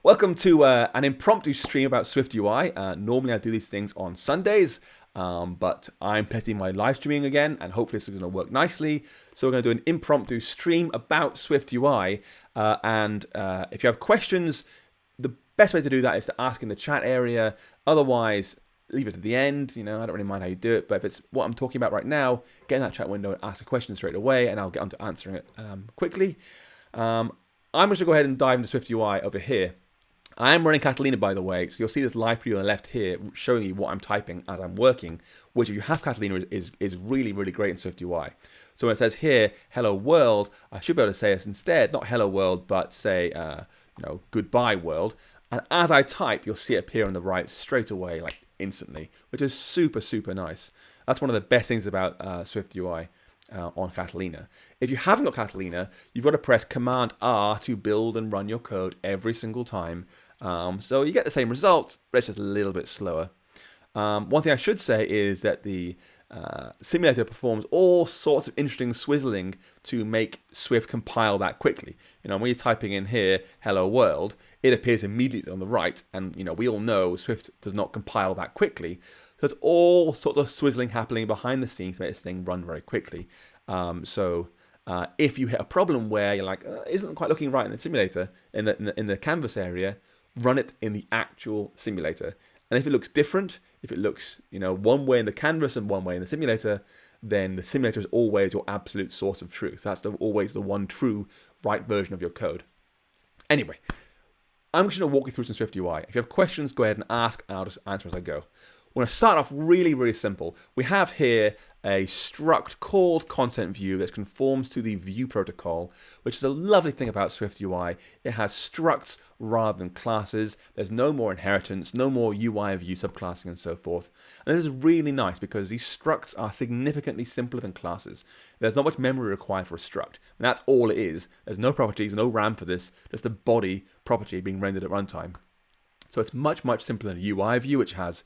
Welcome to an impromptu stream about SwiftUI. Normally I do these things on Sundays, but I'm testing my live streaming again, and hopefully this is going to work nicely. So we're going to do an impromptu stream about SwiftUI, and if you have questions, the best way to do that is to ask in the chat area. Otherwise, leave it to the end. I don't really mind how you do it, but if it's what I'm talking about right now, get in that chat window and ask a question straight away, and I'll get on to answering it quickly. I'm just going to go ahead and dive into SwiftUI over here. I am running Catalina, by the way, so you'll see this live preview on the left here showing you what I'm typing as I'm working, which if you have Catalina is really, really great in SwiftUI. So when it says here, hello world, I should be able to say this instead, not hello world, but say, goodbye world. And as I type, you'll see it appear on the right straight away, like instantly, which is super, super nice. That's one of the best things about SwiftUI. On Catalina. If you haven't got Catalina, you've got to press Command R to build and run your code every single time. So you get the same result, but it's just a little bit slower. One thing I should say is that the simulator performs all sorts of interesting swizzling to make Swift compile that quickly. When you're typing in here, hello world, it appears immediately on the right, and we all know Swift does not compile that quickly. So there's all sorts of swizzling happening behind the scenes to make this thing run very quickly. If you hit a problem where you're like, isn't quite looking right in the simulator, in the canvas area, run it in the actual simulator. And if it looks different, if it looks one way in the canvas and one way in the simulator, then the simulator is always your absolute source of truth. That's always the one true right version of your code. Anyway, I'm just going to walk you through some SwiftUI. If you have questions, go ahead and ask, and I'll just answer as I go. We're going to start off really, really simple. We have here a struct called ContentView that conforms to the view protocol, which is a lovely thing about SwiftUI. It has structs rather than classes. There's no more inheritance, no more UI view subclassing and so forth. And this is really nice because these structs are significantly simpler than classes. There's not much memory required for a struct, and that's all it is. There's no properties, no RAM for this, just a body property being rendered at runtime. So it's much, much simpler than a UI view, which has,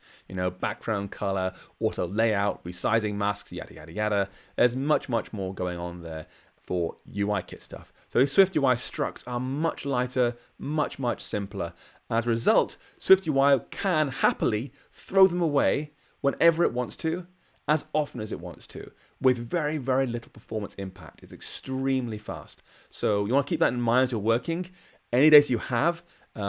background color, auto layout, resizing masks, yada, yada, yada. There's much, much more going on there for UIKit stuff. So these SwiftUI structs are much lighter, much, much simpler. As a result, SwiftUI can happily throw them away whenever it wants to, as often as it wants to, with very, very little performance impact. It's extremely fast. So you want to keep that in mind as you're working. Any data you have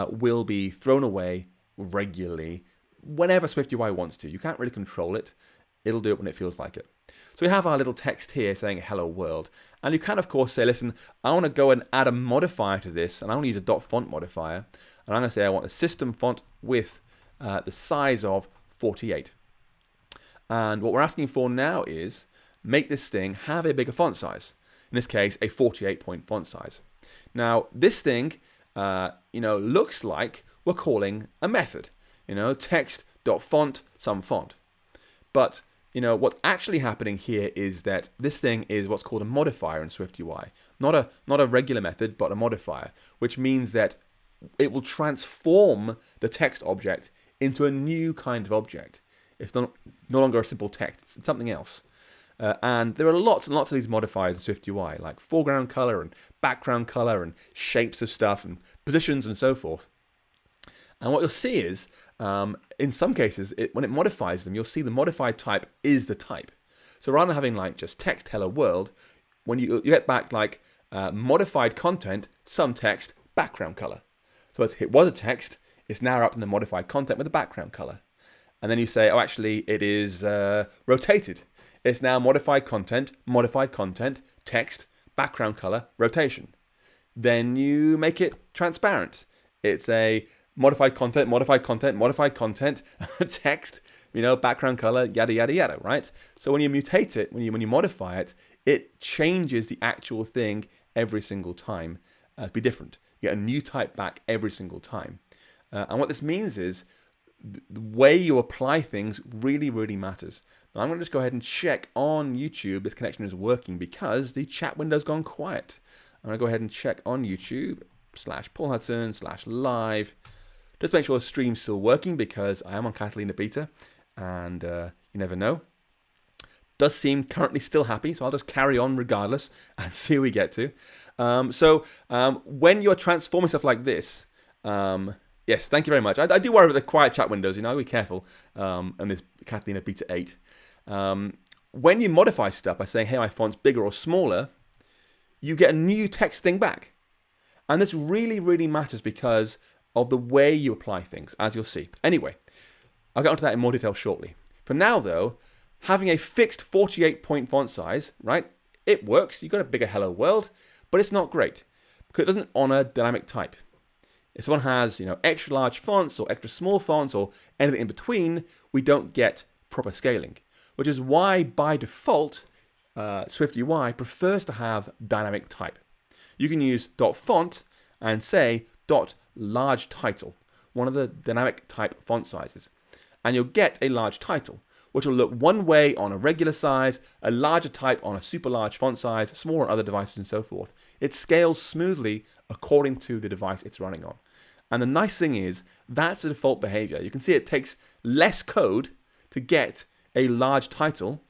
will be thrown away regularly whenever SwiftUI wants to. You can't really control it. It'll do it when it feels like it. So we have our little text here saying hello world. And you can, of course, say, listen, I want to go and add a modifier to this, and I want to use a .font modifier. And I'm going to say I want a system font with the size of 48. And what we're asking for now is make this thing have a bigger font size. In this case, a 48-point font size. Now, this thing looks like we're calling a method, text.font some font. But, what's actually happening here is that this thing is what's called a modifier in SwiftUI. Not a regular method, but a modifier, which means that it will transform the text object into a new kind of object. It's no longer a simple text, it's something else. And there are lots and lots of these modifiers in SwiftUI, like foreground color and background color and shapes of stuff and positions and so forth. And what you'll see is, in some cases, when it modifies them, you'll see the modified type is the type. So rather than having like just text hello world, when you get back like modified content, some text, background color. So it was a text, it's now wrapped in the modified content with a background color. And then you say, oh, actually, it is rotated. It's now modified content, text, background color, rotation. Then you make it transparent. It's a modified content, text, background color, yada, yada, yada, right? So when you mutate it, when you modify it, it changes the actual thing every single time to be different. You get a new type back every single time. And what this means is the way you apply things really, really matters. Now I'm going to just go ahead and check on YouTube this connection is working because the chat window's gone quiet. I'm going to go ahead and check on YouTube /PaulHudson/live. Just make sure the stream's still working because I am on Catalina Beta and you never know. Does seem currently still happy, so I'll just carry on regardless and see who we get to. When you're transforming stuff like this, Yes, thank you very much. I do worry about the quiet chat windows, you know, be careful. And this Catalina Beta 8. When you modify stuff by saying, hey, my font's bigger or smaller, you get a new text thing back. And this really, really matters because of the way you apply things, as you'll see. Anyway, I'll get onto that in more detail shortly. For now, though, having a fixed 48-point font size, right, it works. You've got a bigger hello world, but it's not great because it doesn't honor dynamic type. If someone has, you know, extra large fonts or extra small fonts or anything in between, we don't get proper scaling, which is why by default, SwiftUI prefers to have dynamic type. You can use .font and say .large title, one of the dynamic type font sizes, and you'll get a large title, which will look one way on a regular size, a larger type on a super large font size, smaller on other devices and so forth. It scales smoothly according to the device it's running on. And the nice thing is, that's the default behavior. You can see it takes less code to get a large title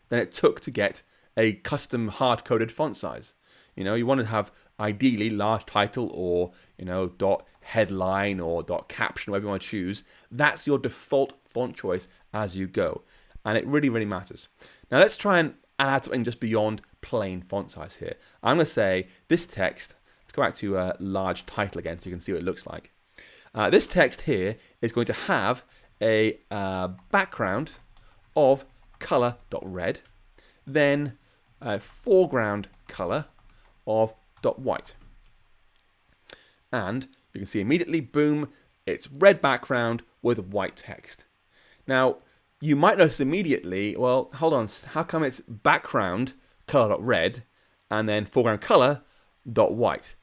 than it took to get a custom hard-coded font size. You know, you want to have ideally large title or, you know, .headline or .caption, whatever you want to choose. That's your default font choice as you go. And it really, really matters. Now let's try and add something just beyond plain font size here. I'm going to say this text, let's go back to large title again so you can see what it looks like. This text here is going to have a background of color.red, then a foreground color of .white. And you can see immediately, boom, it's red background with white text. Now, you might notice immediately, well, hold on, how come it's background color.red and then foreground color.white?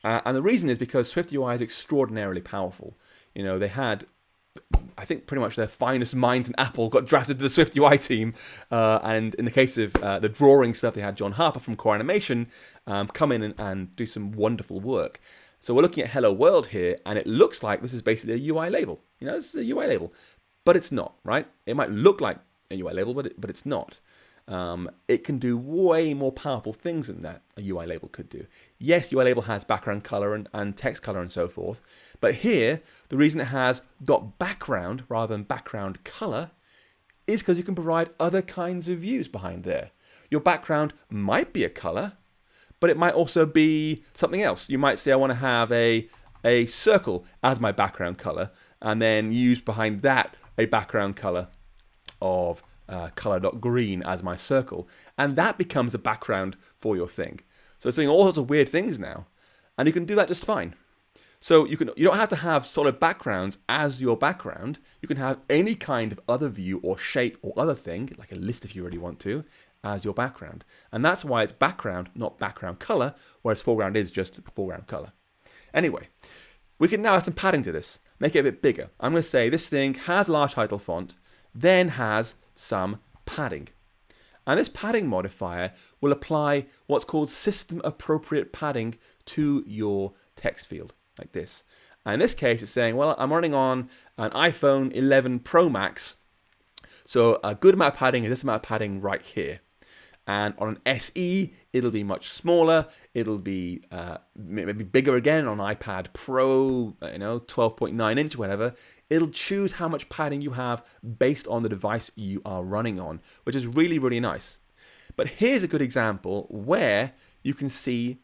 And the reason is because SwiftUI is extraordinarily powerful. You know, they had, I think, pretty much their finest minds in Apple got drafted to the SwiftUI team. And in the case of the drawing stuff, they had John Harper from Core Animation come in and do some wonderful work. So we're looking at Hello World here, and it looks like this is basically a UI label. You know, this is a UI label, but it's not, right? It might look like a UI label, but it's not. It can do way more powerful things than that a UI label could do. Yes, UI label has background color and text color and so forth, but here, the reason it has .background rather than background color is because you can provide other kinds of views behind there. Your background might be a color, but it might also be something else. You might say, I want to have a circle as my background color, and then use behind that a background color of color.green as my circle, and that becomes a background for your thing. So it's doing all sorts of weird things now, and you can do that just fine. So you don't have to have solid backgrounds as your background. You can have any kind of other view or shape or other thing, like a list if you really want to, as your background. And that's why it's background, not background color, whereas foreground is just foreground color. Anyway, we can now add some padding to this, make it a bit bigger. I'm going to say this thing has large title font, then has some padding. And this padding modifier will apply what's called system appropriate padding to your text field, like this. And in this case, it's saying, well, I'm running on an iPhone 11 Pro Max, so a good amount of padding is this amount of padding right here. And on an SE, it'll be much smaller. It'll be maybe bigger again on iPad Pro, 12.9 inch, whatever. It'll choose how much padding you have based on the device you are running on, which is really, really nice. But here's a good example where you can see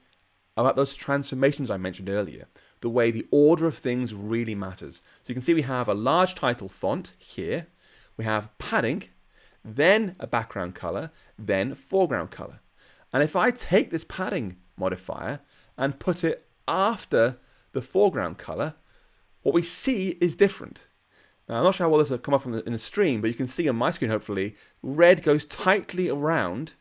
about those transformations I mentioned earlier, the way the order of things really matters. So you can see we have a large title font here. We have padding, then a background color, then foreground color. And if I take this padding modifier and put it after the foreground color, what we see is different. Now, I'm not sure how well this will come up in the stream, but you can see on my screen, hopefully, red goes tightly around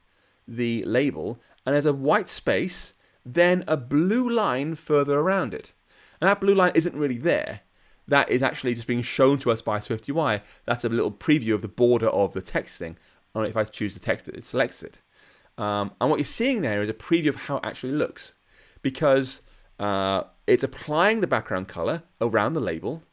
the label, and there's a white space, then a blue line further around it. And that blue line isn't really there. That is actually just being shown to us by SwiftUI. That's a little preview of the border of the text thing. And if I choose the text, it selects it. And what you're seeing there is a preview of how it actually looks. Because it's applying the background color around the label,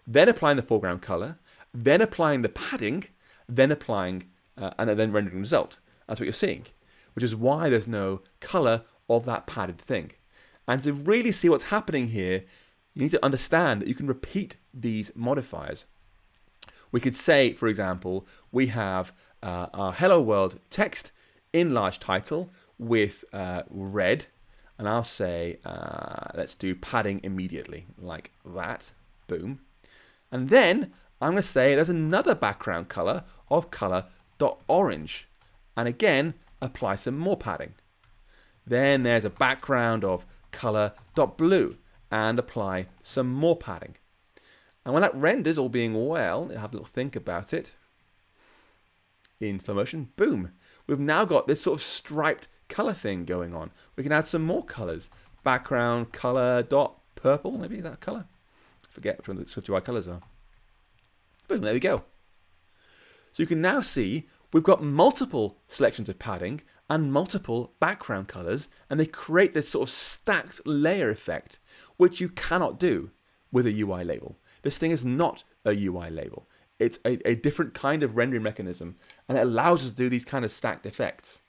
then applying the foreground color, then applying the padding, then applying, and then rendering the result. That's what you're seeing. Which is why there's no color of that padded thing. And to really see what's happening here, you need to understand that you can repeat these modifiers. We could say, for example, we have our hello world text in large title with red, and I'll say, let's do padding immediately, like that, boom. And then I'm going to say there's another background color of color.orange, and again, apply some more padding. Then there's a background of color.blue, and apply some more padding. And when that renders, all being well, have a little think about it, in slow motion, boom. We've now got this sort of striped color thing going on. We can add some more colors. Background color dot purple, maybe that color. I forget which one the SwiftUI colors are. Boom, there we go. So you can now see we've got multiple selections of padding and multiple background colors, and they create this sort of stacked layer effect, which you cannot do with a UI label. This thing is not a UI label. It's a different kind of rendering mechanism, and it allows us to do these kind of stacked effects.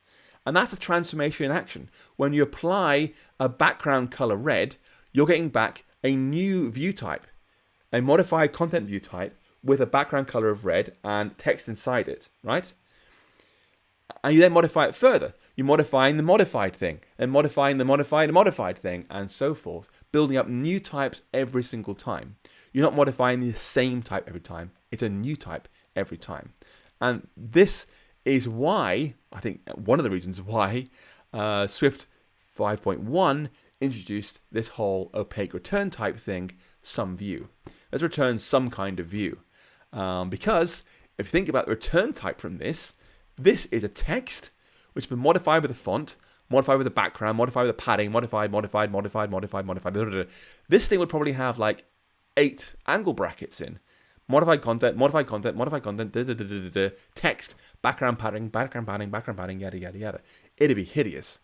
And that's a transformation in action. When you apply a background color red, you're getting back a new view type, a modified content view type with a background color of red and text inside it, right? And you then modify it further. You're modifying the modified thing, and modifying the modified thing, and so forth, building up new types every single time. You're not modifying the same type every time. It's a new type every time. And this is why, I think one of the reasons why Swift 5.1 introduced this whole opaque return type thing, some view. Let's return some kind of view. Because if you think about the return type from this is a text which has been modified with a font, modified with a background, modified with a padding, modified. This thing would probably have like 8 angle brackets in. Modified content, text, background padding, yada, yada, yada. It'd be hideous.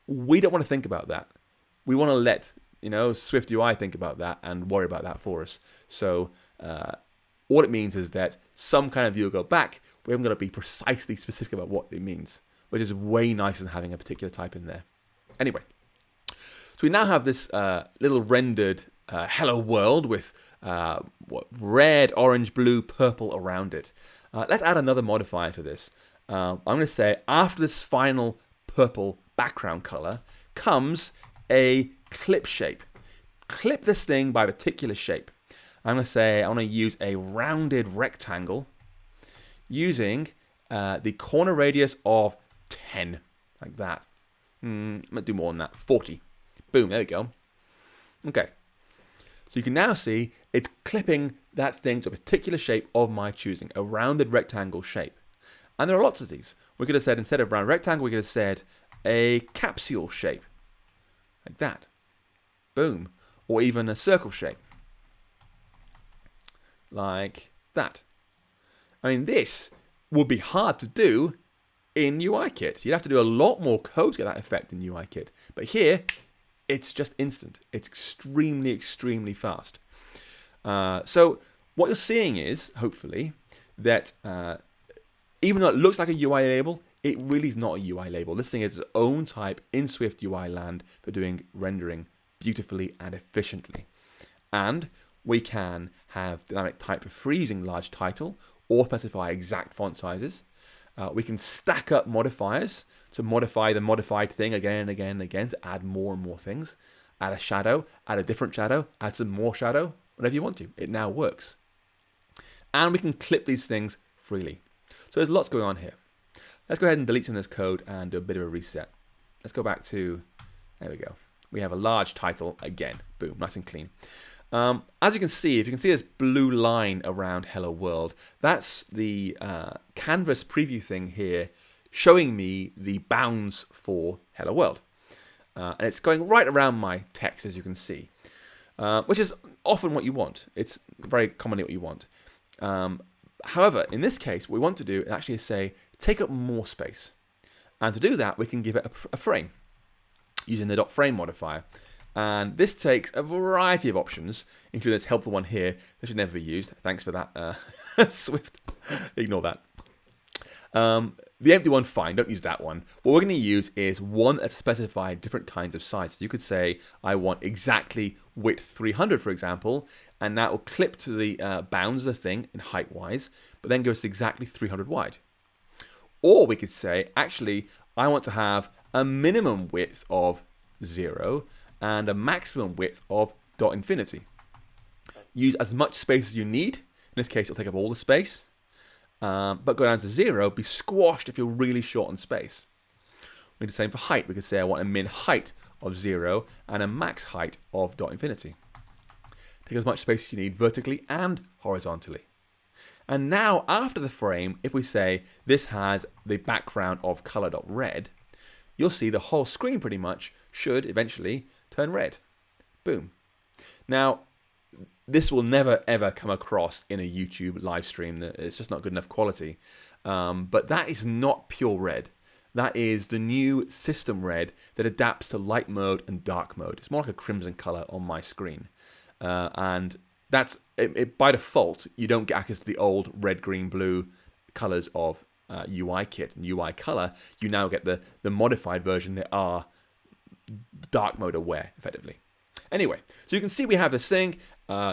We don't want to think about that. We want to let, SwiftUI think about that and worry about that for us. So all it means is that some kind of view will go back. We haven't got to be precisely specific about what it means, which is way nicer than having a particular type in there. Anyway, so we now have this little rendered hello world with red, orange, blue, purple around it. Let's add another modifier to this. I'm going to say after this final purple background color comes a clip shape. Clip this thing by a particular shape. I'm going to say I want to use a rounded rectangle using the corner radius of 10, like that. I'm going to do more than that, 40. Boom, there we go. Okay. So you can now see it's clipping that thing to a particular shape of my choosing, a rounded rectangle shape. And there are lots of these. We could have said, instead of round rectangle, we could have said a capsule shape, like that. Boom. Or even a circle shape, like that. I mean, this would be hard to do in UIKit. You'd have to do a lot more code to get that effect in UIKit. But here, it's just instant. It's extremely, extremely fast. So what you're seeing is, hopefully, that even though it looks like a UI label, it really is not a UI label. This thing is its own type in SwiftUI land for doing rendering beautifully and efficiently. And we can have dynamic type for free using large title or specify exact font sizes. We can stack up modifiers to modify the modified thing again and again and again to add more and more things. Add a shadow, add a different shadow, add some more shadow, whatever you want to. It now works. And we can clip these things freely. So there's lots going on here. Let's go ahead and delete some of this code and do a bit of a reset. Let's go back to, there we go. We have a large title again. Boom, nice and clean. As you can see, if you can see this blue line around Hello World, that's the canvas preview thing here showing me the bounds for Hello World. And it's going right around my text, as you can see, which is often what you want. It's very commonly what you want. However, in this case, what we want to do is actually say, take up more space. And to do that, we can give it a frame using the .frame modifier. And this takes a variety of options, including this helpful one here that should never be used. Thanks for that, Swift. Ignore that. The empty one, fine, don't use that one. What we're going to use is one that specifies different kinds of sizes. You could say, I want exactly width 300, for example, and that will clip to the bounds of the thing in height-wise, but then goes exactly 300 wide. Or we could say, actually, I want to have a minimum width of 0 and a maximum width of dot infinity. Use as much space as you need. In this case, it'll take up all the space. But go down to 0, be squashed if you're really short on space. We do the same for height. We could say I want a min height of 0 and a max height of dot infinity. Take as much space as you need vertically and horizontally. And now, after the frame, if we say this has the background of color.red, you'll see the whole screen pretty much should eventually turn red. Boom. Now, this will never ever come across in a YouTube live stream. It's just not good enough quality. But that is not pure red. That is the new system red that adapts to light mode and dark mode. It's more like a crimson color on my screen. And that's by default, you don't get access to the old red, green, blue colors of UI kit and UI color. You now get the modified version that are dark mode aware, effectively. Anyway, so you can see we have this thing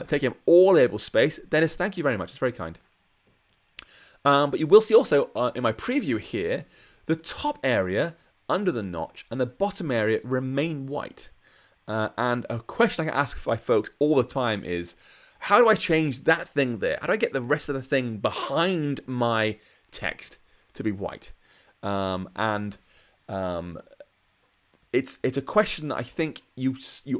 taking up all label space. Dennis, thank you very much. It's very kind. But you will see also in my preview here, the top area under the notch and the bottom area remain white. And a question I get asked by folks all the time is, how do I change that thing there? How do I get the rest of the thing behind my text to be white? It's a question that I think you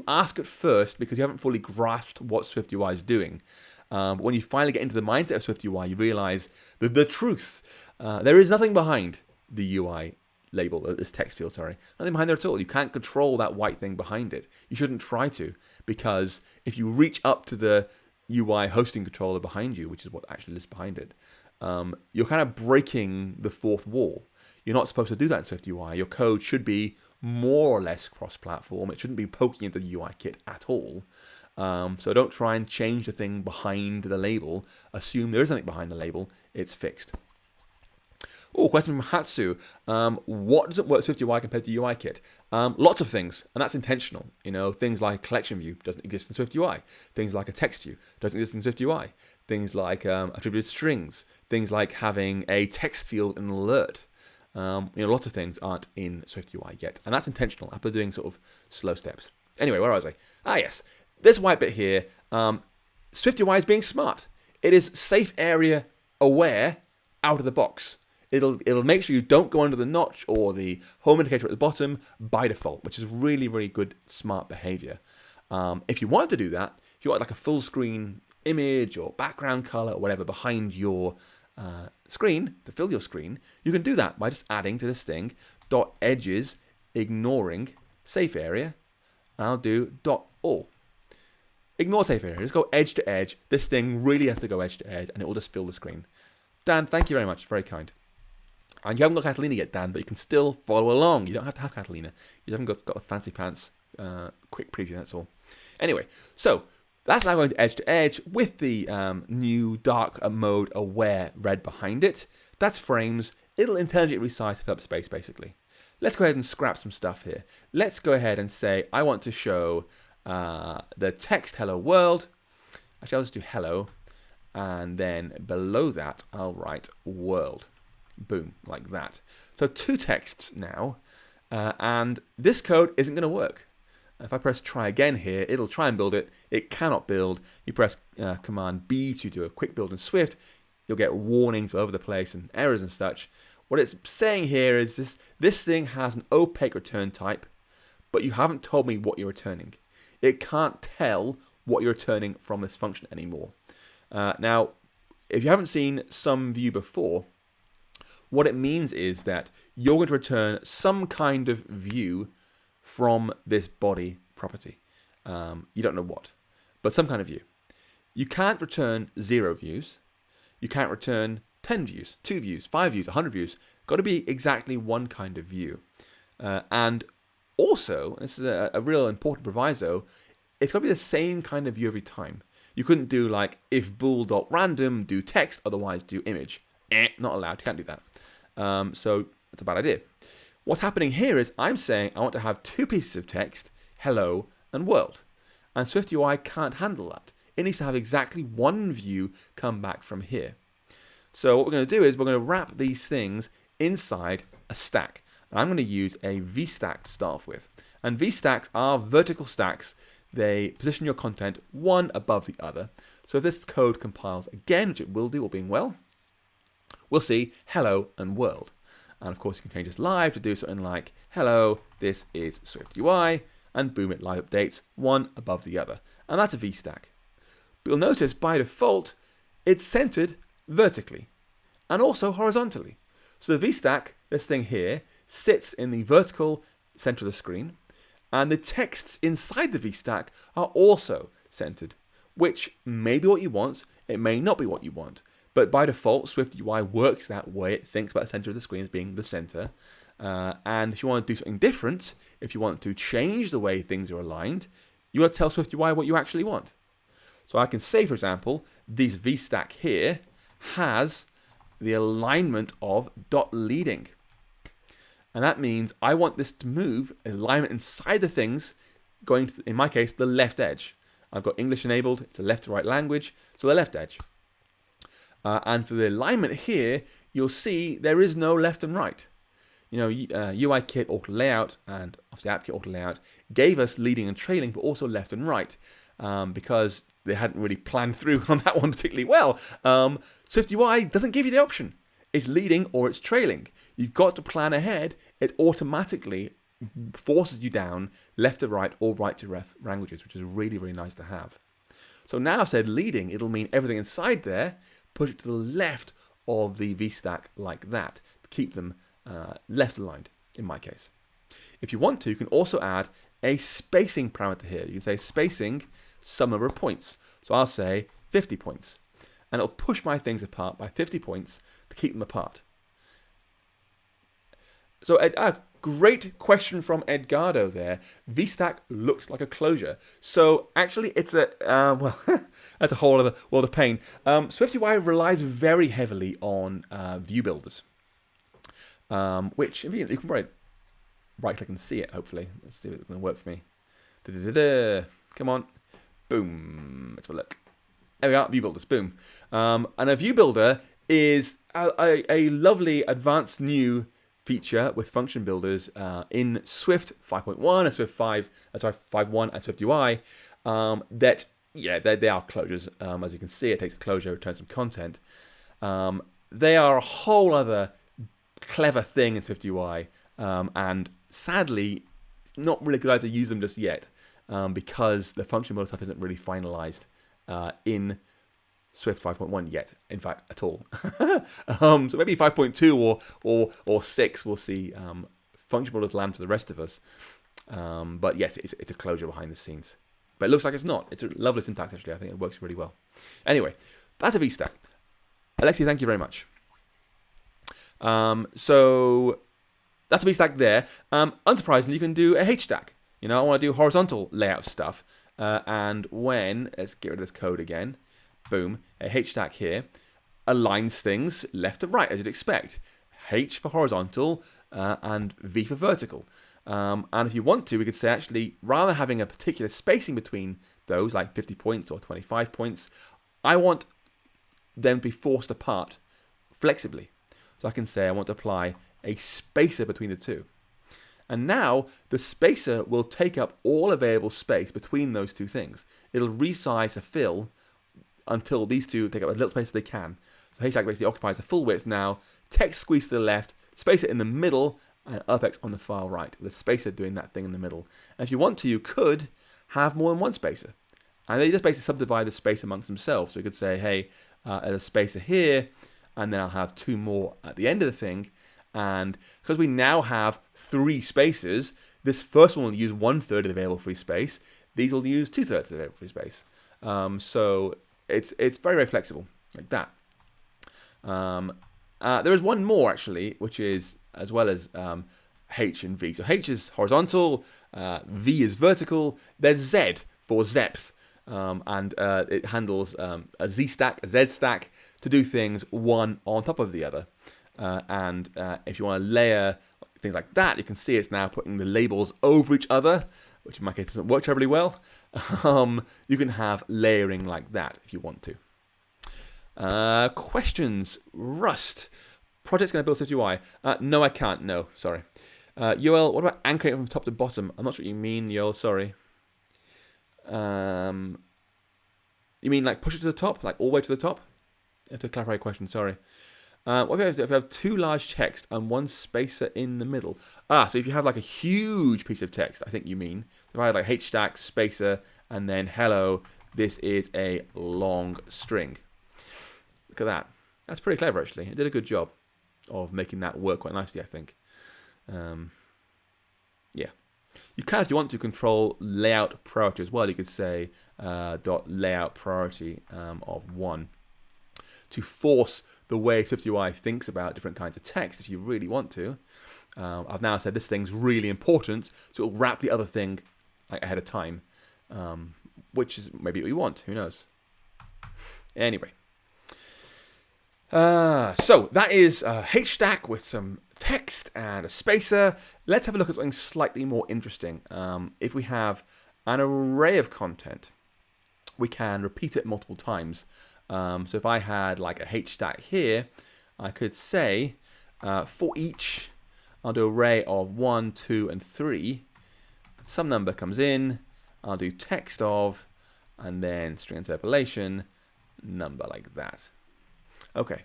ask at first because you haven't fully grasped what SwiftUI is doing. But when you finally get into the mindset of SwiftUI, you realize the truth. There is nothing behind the UI label, this text field, sorry. Nothing behind there at all. You can't control that white thing behind it. You shouldn't try to, because if you reach up to the UI hosting controller behind you, which is what actually lives behind it, you're kind of breaking the fourth wall. You're not supposed to do that in SwiftUI. Your code should be more or less cross-platform. It shouldn't be poking into the UI kit at all. So don't try and change the thing behind the label. Assume there is nothing behind the label. It's fixed. Oh, question from Hatsu. What doesn't work with SwiftUI compared to UIKit? Lots of things, and that's intentional. You know, things like collection view doesn't exist in SwiftUI. Things like a text view doesn't exist in SwiftUI. Things like attributed strings. Things like having a text field in an alert. Lots of things aren't in SwiftUI yet, and that's intentional. After doing sort of slow steps. Anyway, where was I? Yes, this white bit here. SwiftUI is being smart. It is safe area aware out of the box. It'll make sure you don't go under the notch or the home indicator at the bottom by default, which is really, really good, smart behavior. If you want to do that, if you want like a full screen image or background color or whatever behind your screen to fill your screen, you can do that by just adding to this thing .edges ignoring safe area, and I'll do .all. Ignore safe area, just go edge to edge. This thing really has to go edge to edge, and it will just fill the screen. Dan, thank you very much, very kind. And you haven't got Catalina yet, Dan, but you can still follow along. You don't have to have Catalina. You haven't got a fancy pants quick preview, that's all. Anyway, so that's now going to edge with the new dark mode aware red behind it. That's frames. It'll intelligently resize to fill up space, basically. Let's go ahead and scrap some stuff here. Let's go ahead and say, I want to show the text hello world. Actually, I'll just do hello. And then below that, I'll write world. Boom, like that. So two texts now. And this code isn't going to work. If I press try again here, it'll try and build it. It cannot build. You press Command B to do a quick build in Swift. You'll get warnings all over the place and errors and such. What it's saying here is this thing has an opaque return type, but you haven't told me what you're returning. It can't tell what you're returning from this function anymore. Now, if you haven't seen Subview before, what it means is that you're going to return some kind of view from this body property. You don't know what, but some kind of view. You can't return 0 views. You can't return 10 views, 2 views, 5 views, 100 views. Got to be exactly one kind of view. And also, this is a real important proviso, it's got to be the same kind of view every time. You couldn't do like if bool.random do text, otherwise do image. Not allowed. You can't do that. So it's a bad idea. What's happening here is I'm saying I want to have two pieces of text, hello and world. And SwiftUI can't handle that. It needs to have exactly one view come back from here. So what we're going to do is we're going to wrap these things inside a stack. And I'm going to use a Vstack to start off with. And Vstacks are vertical stacks. They position your content one above the other. So if this code compiles again, which it will do, all being well, we'll see hello and world. And of course, you can change this live to do something like, hello, this is SwiftUI, and boom, it live updates one above the other. And that's a Vstack. But you'll notice by default, it's centered vertically and also horizontally. So the Vstack, this thing here, sits in the vertical center of the screen, and the texts inside the Vstack are also centered, which may be what you want, it may not be what you want. But by default, SwiftUI works that way. It thinks about the center of the screen as being the center. And if you want to do something different, if you want to change the way things are aligned, you want to tell SwiftUI what you actually want. So I can say, for example, this Vstack here has the alignment of .leading. And that means I want this to move alignment inside the things going to, in my case, the left edge. I've got English enabled. It's a left to right language. So the left edge. And for the alignment here, you'll see there is no left and right. You know, UIKit auto layout and obviously AppKit auto layout gave us leading and trailing, but also left and right, because they hadn't really planned through on that one particularly well. SwiftUI doesn't give you the option. It's leading or it's trailing. You've got to plan ahead. It automatically forces you down left to right or right to left languages, which is really, really nice to have. So now I've said leading, it'll mean everything inside there, push it to the left of the Vstack like that to keep them left aligned in my case. If you want to, you can also add a spacing parameter here. You can say spacing some number of points. So I'll say 50 points. And it'll push my things apart by 50 points to keep them apart. So a great question from Edgardo there. Vstack looks like a closure. So actually it's a, well, that's a whole other world of pain. SwiftUI relies very heavily on view builders. Which, you can probably right click and see it, hopefully. Let's see if it's going to work for me. Come on. Boom. Let's have a look. There we are, view builders, boom. And a view builder is a lovely advanced new feature with function builders in Swift 5.1 and Swift 5.1 and SwiftUI that, yeah, they are closures. As you can see, it takes a closure, returns some content. They are a whole other clever thing in SwiftUI, and sadly, not really a good idea to use them just yet, because the function builder stuff isn't really finalized in Swift 5.1 yet, in fact, at all. So maybe 5.2 or 6 we'll see function builders land for the rest of us. But yes, it's a closure behind the scenes. But it looks like it's not. It's a lovely syntax, actually. I think it works really well. Anyway, that's a Vstack. Alexi, thank you very much. So that's a Vstack there. Unsurprisingly, you can do a H-stack. You know, I want to do horizontal layout stuff. And when, let's get rid of this code again. Boom, a H-stack here aligns things left to right, as you'd expect. H for horizontal and V for vertical. And if you want to, we could say actually, rather than having a particular spacing between those, like 50 points or 25 points, I want them to be forced apart flexibly. So I can say I want to apply a spacer between the two. And now the spacer will take up all available space between those two things. It'll resize a fill until these two take up as little space as they can. So H-stack basically occupies the full width now, text squeeze to the left, spacer in the middle, and other text on the far right, with a spacer doing that thing in the middle. And if you want to, you could have more than one spacer. And they just basically subdivide the space amongst themselves. So you could say, hey, there's a spacer here, and then I'll have two more at the end of the thing. And because we now have 3 spaces, this first one will use 1/3 of the available free space. These will use 2/3 of the available free space. So it's very, very flexible, like that. There is one more, actually, which is as well as H and V. So H is horizontal, V is vertical. There's Z for Zepth, and it handles a Z stack, a Z stack, to do things one on top of the other. And if you want to layer things like that, you can see it's now putting the labels over each other, which in my case doesn't work terribly well. You can have layering like that if you want to. Questions. Rust. Project's going to build SwiftUI. No, I can't. No, sorry. Yoel, what about anchoring it from top to bottom? I'm not sure what you mean, Yoel. Sorry. You mean like push it to the top, like all the way to the top? To clarify your question, sorry. What if you have two large text and one spacer in the middle? So if you have like a huge piece of text, I think you mean. So if I had like hstack, spacer, and then hello, this is a long string. Look at that. That's pretty clever, actually. It did a good job of making that work quite nicely, I think. Yeah. You can, if you want to, control layout priority as well. You could say dot layout priority of 1 to force the way SwiftUI thinks about different kinds of text if you really want to. I've now said this thing's really important, so it'll wrap the other thing ahead of time, which is maybe what you want. Who knows? Anyway. So that is hstack with some text and a spacer. Let's have a look at something slightly more interesting. If we have an array of content, we can repeat it multiple times. So if I had like a hstack here, I could say for each, I'll do an array of 1, 2, and 3. Some number comes in, I'll do text of, and then string interpolation, number like that. Okay,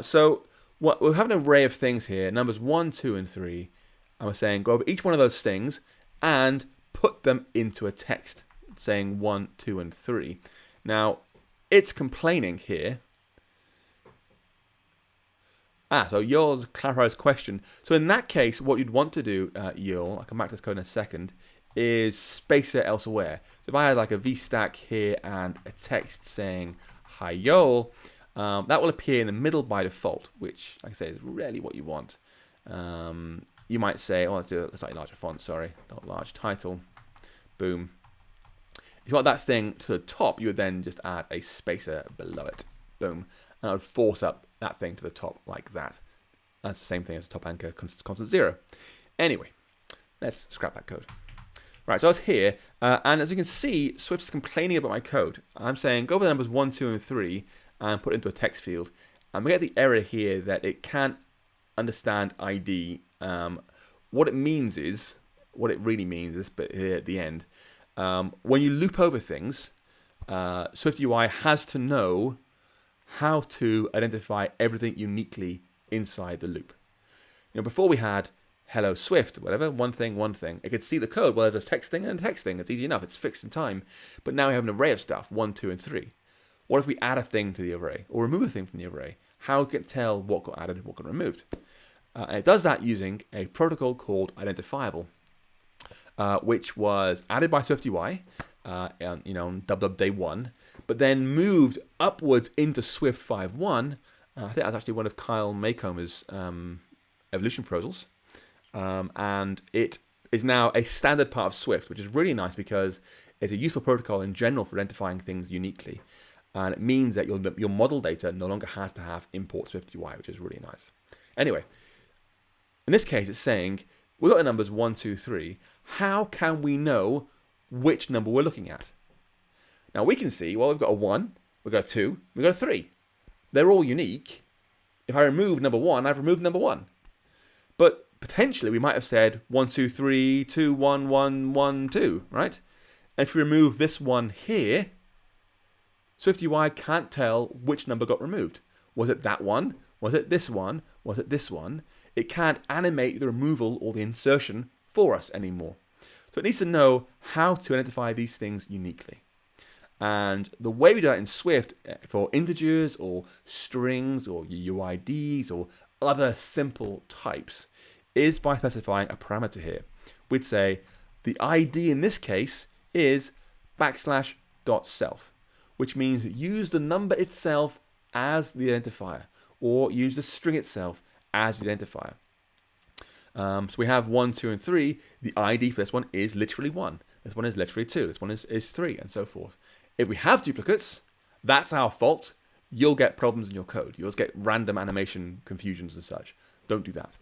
so we'll have an array of things here, numbers 1, 2, and 3, and we're saying go over each one of those things and put them into a text, saying 1, 2, and 3. Now, it's complaining here. So Yoel's clarifies question. So in that case, what you'd want to do, Yoel, I'll come back to this code in a second, is spacer elsewhere. So if I had like a Vstack here and a text saying, hi Yoel, that will appear in the middle by default, which, like I say, is really what you want. You might say, oh, let's do a slightly larger font, sorry, not large title, boom. If you want that thing to the top, you would then just add a spacer below it, boom, and I would force up that thing to the top like that. That's the same thing as the top anchor constant 0. Anyway, let's scrap that code. Right, so I was here, and as you can see, Swift is complaining about my code. I'm saying go over the numbers 1, 2, and 3, and put it into a text field. And we get the error here that it can't understand ID. What it means is, what it really means is, but here at the end, when you loop over things, SwiftUI has to know how to identify everything uniquely inside the loop. You know, before we had hello Swift, whatever, one thing. It could see the code. Well, there's a text thing and a text thing. It's easy enough. It's fixed in time. But now we have an array of stuff, 1, 2, and 3. What if we add a thing to the array or remove a thing from the array? How can it tell what got added and what got removed? And it does that using a protocol called identifiable, which was added by SwiftUI, on WW day 1, but then moved upwards into Swift 5.1. I think that's actually one of Kyle Maycomer's evolution proposals. And it is now a standard part of Swift, which is really nice because it's a useful protocol in general for identifying things uniquely. And it means that your model data no longer has to have import SwiftUI, which is really nice. Anyway, in this case, it's saying, we've got the numbers 1, 2, 3. How can we know which number we're looking at? Now, we can see, well, we've got a 1, we've got a 2, we've got a 3. They're all unique. If I remove number 1, I've removed number 1. But potentially, we might have said 1, 2, 3, 2, 1, 1, 1, 2, right? And if we remove this one here, SwiftUI can't tell which number got removed. Was it that one? Was it this one? Was it this one? It can't animate the removal or the insertion for us anymore. So it needs to know how to identify these things uniquely. And the way we do that in Swift for integers or strings or UIDs or other simple types is by specifying a parameter here. We'd say the ID in this case is \self, which means use the number itself as the identifier or use the string itself as the identifier. So we have 1, 2, and 3. The ID for this one is literally 1. This one is literally 2. This one is 3, and so forth. If we have duplicates, that's our fault. you'll get problems in your code. You'll just get random animation confusions and such. Don't do that.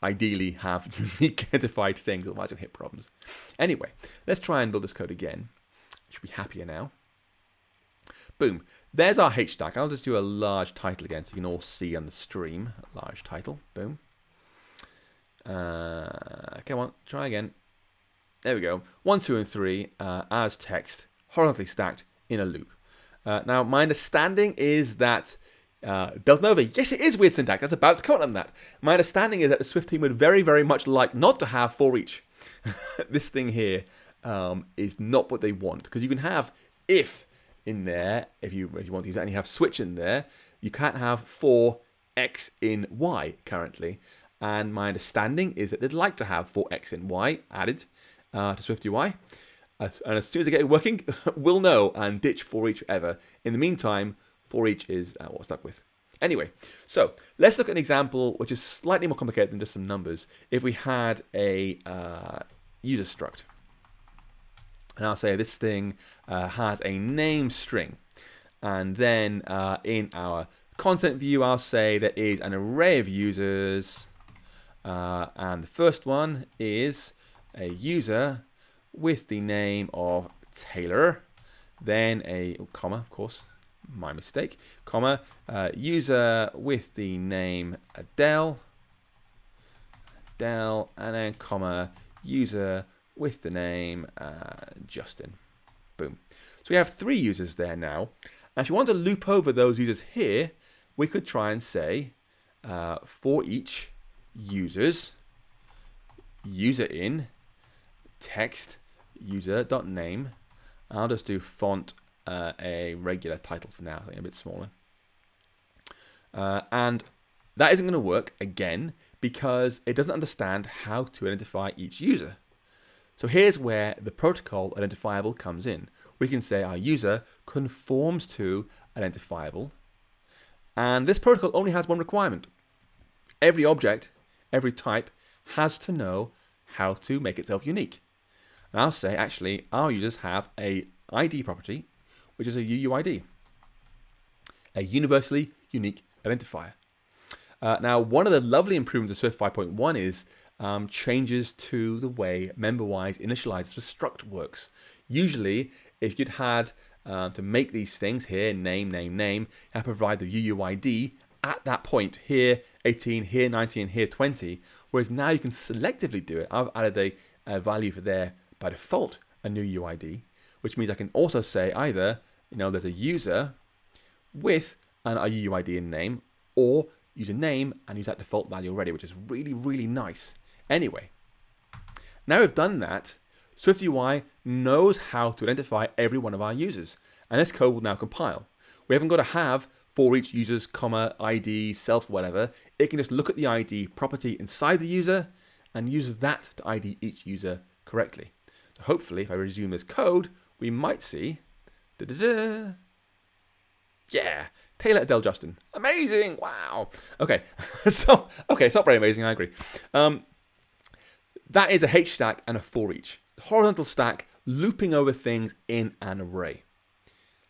Ideally, have unique identified things, otherwise you'll hit problems. Anyway, let's try and build this code again. Should be happier now. Boom. There's our Hstack. I'll just do a large title again so you can all see on the stream. Large title. Boom. Come on, try again. There we go. 1, 2, and 3 as text, horizontally stacked in a loop. Now, my understanding is that Delta, yes, it is weird syntax. That's about to comment on that. My understanding is that the Swift team would very, very much like not to have for each. This thing here is not what they want, because you can have if in there if you want to use that, and you have switch in there. You can't have for x in y currently. And my understanding is that they'd like to have for x in y added to SwiftUI. And as soon as they get it working, we'll know and ditch for each ever. In the meantime, for each is what we're stuck with. Anyway, so let's look at an example which is slightly more complicated than just some numbers. If we had a user struct, and I'll say this thing has a name string, and then in our content view, I'll say there is an array of users, and the first one is a user with the name of Taylor, then a comma, of course, my mistake, comma, user with the name Adele, and then comma, user with the name Justin. Boom. So we have 3 users there now. And if you want to loop over those users here, we could try and say for each users, user in text user.name. I'll just do font a regular title for now, something a bit smaller. And that isn't going to work again because it doesn't understand how to identify each user. So here's where the protocol identifiable comes in. We can say our user conforms to identifiable, and this protocol only has one requirement. Every object, every type has to know how to make itself unique. And I'll say actually our users have a ID property, which is a UUID, a universally unique identifier. Now, one of the lovely improvements of Swift 5.1 is changes to the way member-wise initialized struct works. Usually, if you'd had to make these things here, name, you have to provide the UUID at that point, here 18, here 19, here 20, whereas now you can selectively do it. I've added a value for there by default, a new UID, which means I can also say either, there's a user with a UUID in name, or use a name and use that default value already, which is really, really nice. Anyway, now we've done that, SwiftUI knows how to identify every one of our users, and this code will now compile. We haven't got to have for each user's comma, ID, self, whatever. It can just look at the ID property inside the user and use that to ID each user correctly. So hopefully, if I resume this code, we might see, yeah, Taylor, Adele, Justin. Amazing, wow. Okay, it's not very amazing, I agree. That is a Hstack and a for each. Horizontal stack, looping over things in an array.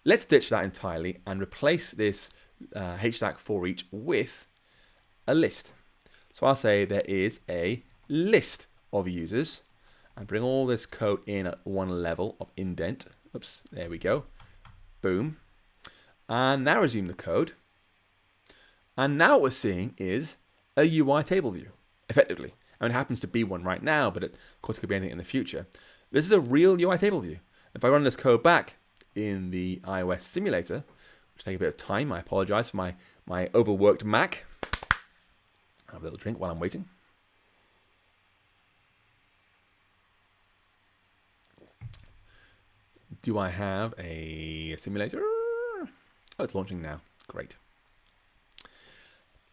Let's ditch that entirely and replace this Hstack for each with a list. So I'll say there is a list of users and bring all this code in at one level of indent. Oops, there we go. Boom. And now resume the code. And now what we're seeing is a UI table view, effectively. I mean, it happens to be one right now, but of course it could be anything in the future. This is a real UI table view. If I run this code back in the iOS simulator, which take a bit of time, I apologize for my overworked Mac. I'll have a little drink while I'm waiting. Do I have a simulator? Oh, it's launching now. Great.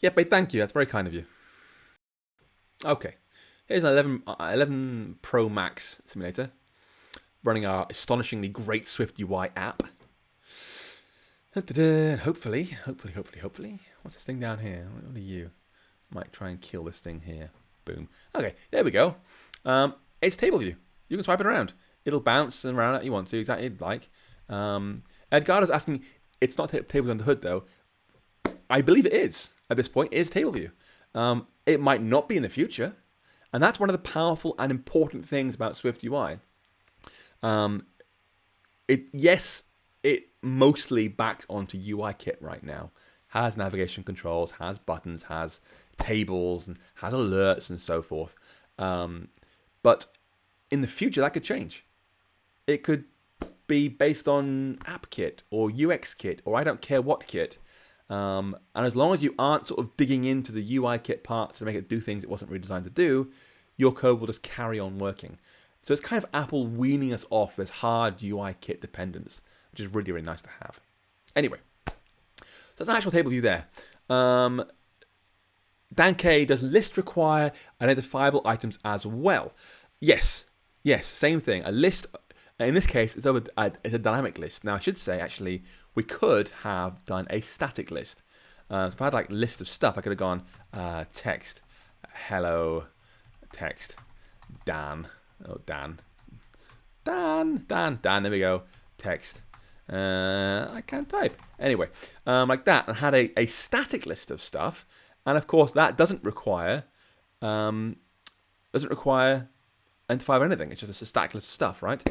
Yep, thank you. That's very kind of you. Okay, here's an 11 Pro Max simulator running our astonishingly great SwiftUI app. Hopefully. What's this thing down here? What are you? Might try and kill this thing here. Boom. Okay, there we go. It's table view. You can swipe it around. It'll bounce around that you want to, exactly like. Edgardo's asking, It's not tables under the hood though. I believe it is at this point. It is table view. It might not be in the future, and that's one of the powerful and important things about SwiftUI. Yes, it mostly backs onto UIKit right now. Has navigation controls, has buttons, has tables, and has alerts and so forth. But in the future, that could change. It could be based on AppKit or UXKit or I don't care what kit. And as long as you aren't sort of digging into the UIKit part to make it do things it wasn't really designed to do, your code will just carry on working. So it's kind of Apple weaning us off this hard UIKit dependence, which is really, really nice to have. Anyway, so that's an actual table view there. Dan K, does list require identifiable items as well? Yes, same thing. A list, in this case, it's a dynamic list. Now, I should say, actually, we could have done a static list. So if I had like list of stuff, I could have gone text, hello, text, Dan. Oh, Dan, there we go, text. I can't type. Anyway, like that, and had a static list of stuff. And of course, that doesn't require identifiable anything. It's just a static list of stuff, right?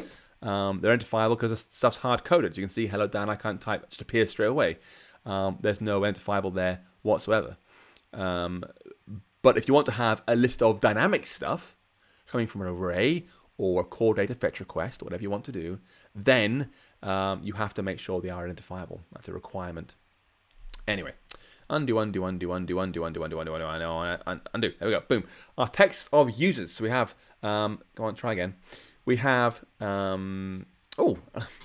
They're identifiable because the stuff's hard-coded. You can see, hello, Dan, I can't type. It just appears straight away. There's no identifiable there whatsoever. But if you want to have a list of dynamic stuff coming from an array or a core data fetch request or whatever you want to do, then you have to make sure they are identifiable. That's a requirement. Anyway, undo. There we go. Boom. Our text of users. So we have, go on, try again. We have, more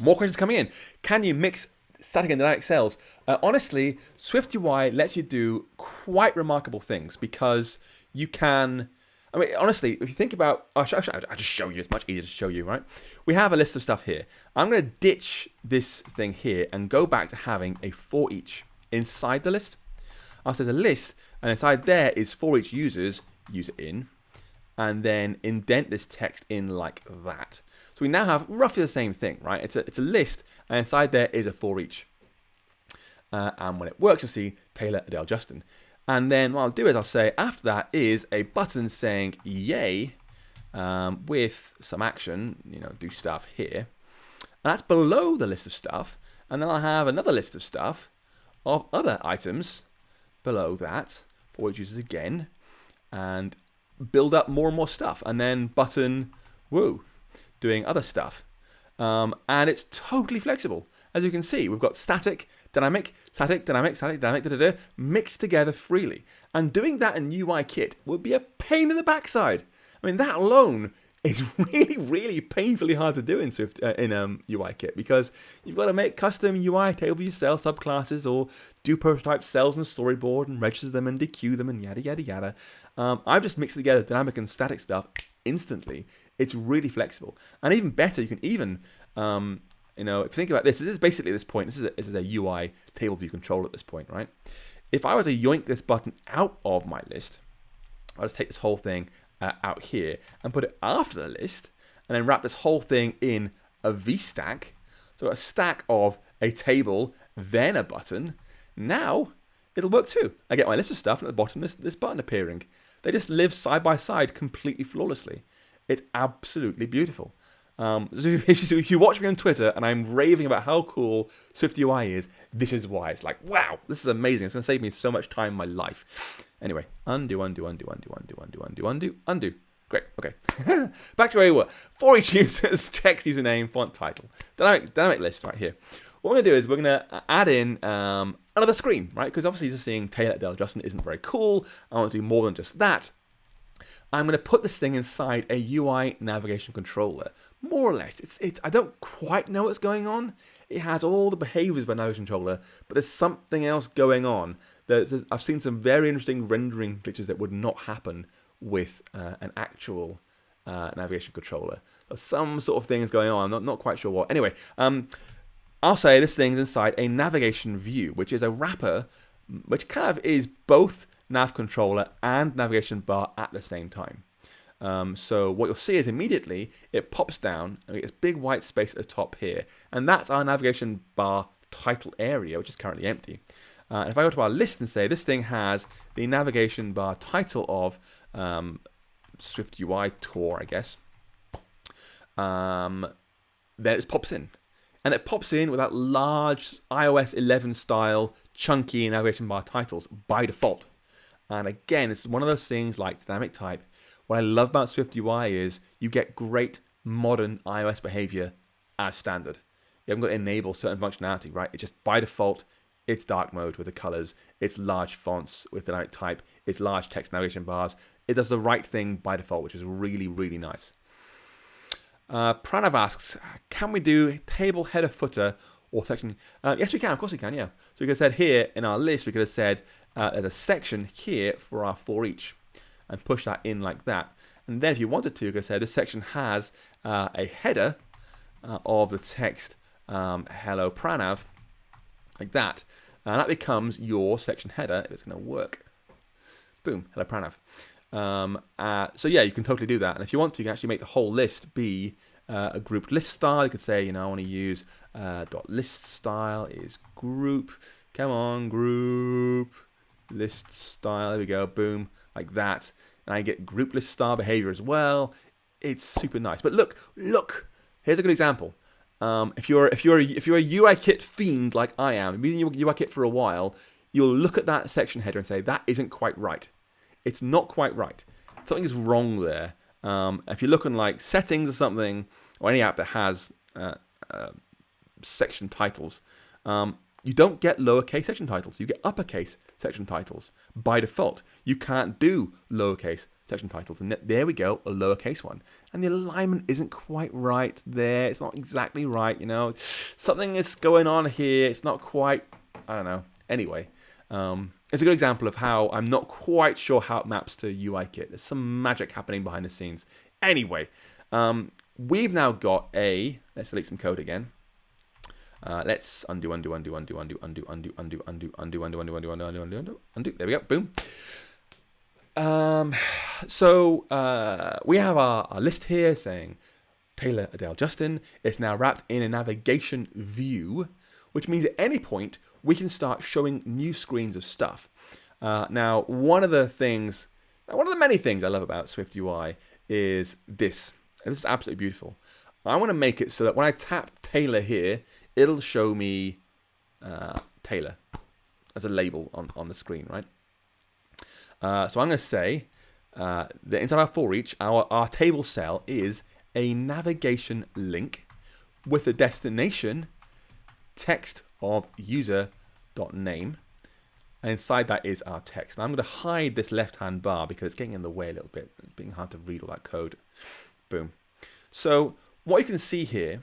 questions coming in. Can you mix static and dynamic cells? Honestly, SwiftUI lets you do quite remarkable things because you can, I mean, honestly, if you think about, I'll just show you. It's much easier to show you, right? We have a list of stuff here. I'm going to ditch this thing here and go back to having a for each inside the list. So there's a list, and inside there is for each users, user in, and then indent this text in like that. So we now have roughly the same thing, right? It's a list, and inside there is a for each. And when it works, you'll see Taylor, Adele, Justin. And then what I'll do is I'll say after that is a button saying yay with some action, do stuff here. And that's below the list of stuff. And then I'll have another list of stuff of other items below that for each users again, and build up more and more stuff. And then button woo, doing other stuff. And it's totally flexible. As you can see, we've got static, dynamic, static, dynamic, static, dynamic, mixed together freely. And doing that in UIKit would be a pain in the backside. I mean, that alone is really, really painfully hard to do in UIKit, because you've got to make custom UI table view cell subclasses or do prototype cells and storyboard and register them and dequeue them and yada, yada, yada. I've just mixed together dynamic and static stuff instantly. It's really flexible. And even better, you can even, if you think about this, this is basically this point. This is a UI table view control at this point, right? If I were to yoink this button out of my list, I'll just take this whole thing out here and put it after the list, and then wrap this whole thing in a Vstack. So a stack of a table, then a button. Now it'll work too. I get my list of stuff, and at the bottom this button appearing. They just live side by side completely flawlessly. It's absolutely beautiful. So if you watch me on Twitter and I'm raving about how cool SwiftUI is, this is why. It's like, wow, this is amazing. It's going to save me so much time in my life. Anyway, undo. Great, okay. Back to where we were. For each user's text, username, font, title. Dynamic list right here. What we're going to do is we're going to add in another screen, right? Because obviously just seeing Taylor, Adele, Justin isn't very cool. I want to do more than just that. I'm going to put this thing inside a UI navigation controller. More or less. I don't quite know what's going on. It has all the behaviors of a navigation controller, but there's something else going on. I've seen some very interesting rendering glitches that would not happen with an actual navigation controller. There's some sort of things going on. I'm not quite sure what. Anyway, I'll say this thing's inside a navigation view, which is a wrapper, which kind of is both nav controller and navigation bar at the same time. So what you'll see is immediately it pops down and we get this big white space at the top here, and that's our navigation bar title area, which is currently empty. If I go to our list and say this thing has the navigation bar title of SwiftUI Tour, I guess, then it pops in. And it pops in with that large iOS 11 style chunky navigation bar titles by default. And again, it's one of those things like dynamic type. What I love about SwiftUI is you get great modern iOS behavior as standard. You haven't got to enable certain functionality, right? It's just by default, it's dark mode with the colors, it's large fonts with dynamic type, it's large text navigation bars. It does the right thing by default, which is really, really nice. Pranav asks, can we do table header footer or section? Yes, we can. Of course we can, yeah. So we could have said here in our list, we could have said there's a section here for our for each and push that in like that. And then if you wanted to, you could have said this section has a header of the text hello Pranav, like that. And that becomes your section header if it's going to work. Boom, hello Pranav. So yeah, you can totally do that. And if you want to, you can actually make the whole list be a grouped list style. You could say, you know, I want to use .list style is group. Come on, group list style. There we go. Boom, like that. And I get group list style behavior as well. It's super nice. But look. Here's a good example. If you're a UIKit fiend like I am, been using UIKit for a while, you'll look at that section header and say that isn't quite right. It's not quite right. Something is wrong there. If you're looking like settings or something, or any app that has section titles, you don't get lowercase section titles. You get uppercase section titles by default. You can't do lowercase section titles. And there we go, a lowercase one. And the alignment isn't quite right there. It's not exactly right, you know. Something is going on here. It's not quite, I don't know. Anyway, it's a good example of how I'm not quite sure how it maps to UIKit. There's some magic happening behind the scenes. Anyway, we've now got let's delete some code again. Let's undo. There we go. Boom. So we have our list here saying Taylor, Adele, Justin. It's now wrapped in a navigation view, which means at any point we can start showing new screens of stuff. Now, one of the many things I love about SwiftUI is this. And this is absolutely beautiful. I want to make it so that when I tap Taylor here, it'll show me Taylor as a label on the screen, right? So I'm going to say that inside our for each, our table cell is a navigation link with the destination text of user.name. And inside that is our text. Now I'm going to hide this left-hand bar because it's getting in the way a little bit. It's being hard to read all that code. Boom. So what you can see here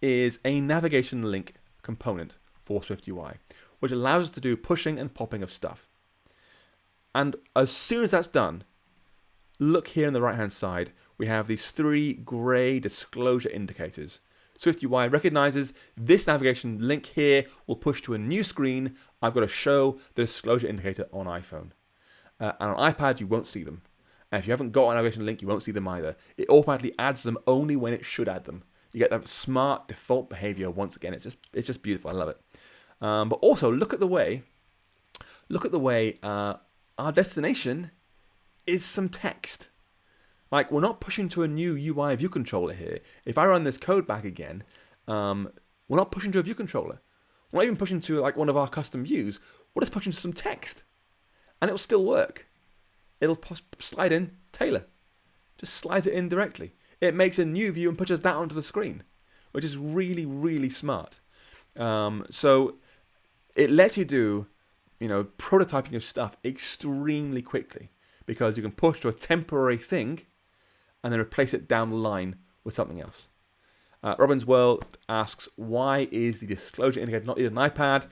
is a navigation link component for SwiftUI, which allows us to do pushing and popping of stuff. And as soon as that's done, look here on the right-hand side, we have these 3 gray disclosure indicators. SwiftUI recognizes this navigation link here will push to a new screen. I've got to show the disclosure indicator on iPhone. And on iPad, you won't see them. And if you haven't got a navigation link, you won't see them either. It automatically adds them only when it should add them. You get that smart default behavior once again. It's just beautiful. I love it. But also look at the way our destination is some text. Like, we're not pushing to a new UI view controller here. If I run this code back again, we're not pushing to a view controller. We're not even pushing to like one of our custom views. We're just pushing to some text, and it'll still work. It'll slide in Taylor. Just slides it in directly. It makes a new view and pushes that onto the screen, which is really, really smart. So it lets you do, prototyping of stuff extremely quickly because you can push to a temporary thing and then replace it down the line with something else. Robin's World asks, why is the disclosure indicator not needed on an iPad?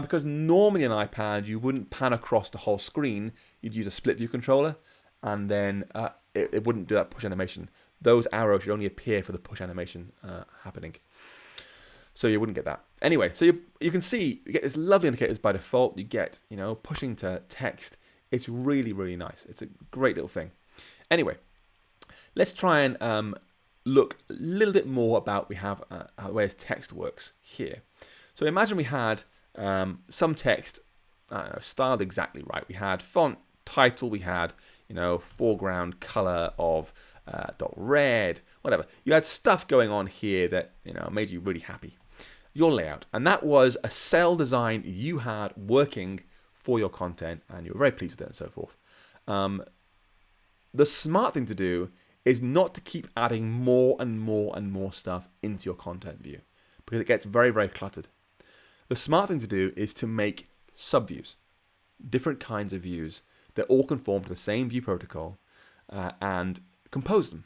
Because normally on an iPad, you wouldn't pan across the whole screen. You'd use a split view controller, and then it wouldn't do that push animation. Those arrows should only appear for the push animation happening. So you wouldn't get that. Anyway, so you can see, you get this lovely indicators by default. You get, pushing to text. It's really, really nice. It's a great little thing. Anyway, let's try and look a little bit more about the way text works here. So imagine we had some text, I don't know, styled exactly right. We had font, title, we had, foreground color of dot red, whatever. You had stuff going on here that, made you really happy. Your layout. And that was a cell design you had working for your content, and you were very pleased with it and so forth. The smart thing to do is not to keep adding more and more and more stuff into your content view, because it gets very, very cluttered. The smart thing to do is to make subviews, different kinds of views that all conform to the same view protocol, and compose them.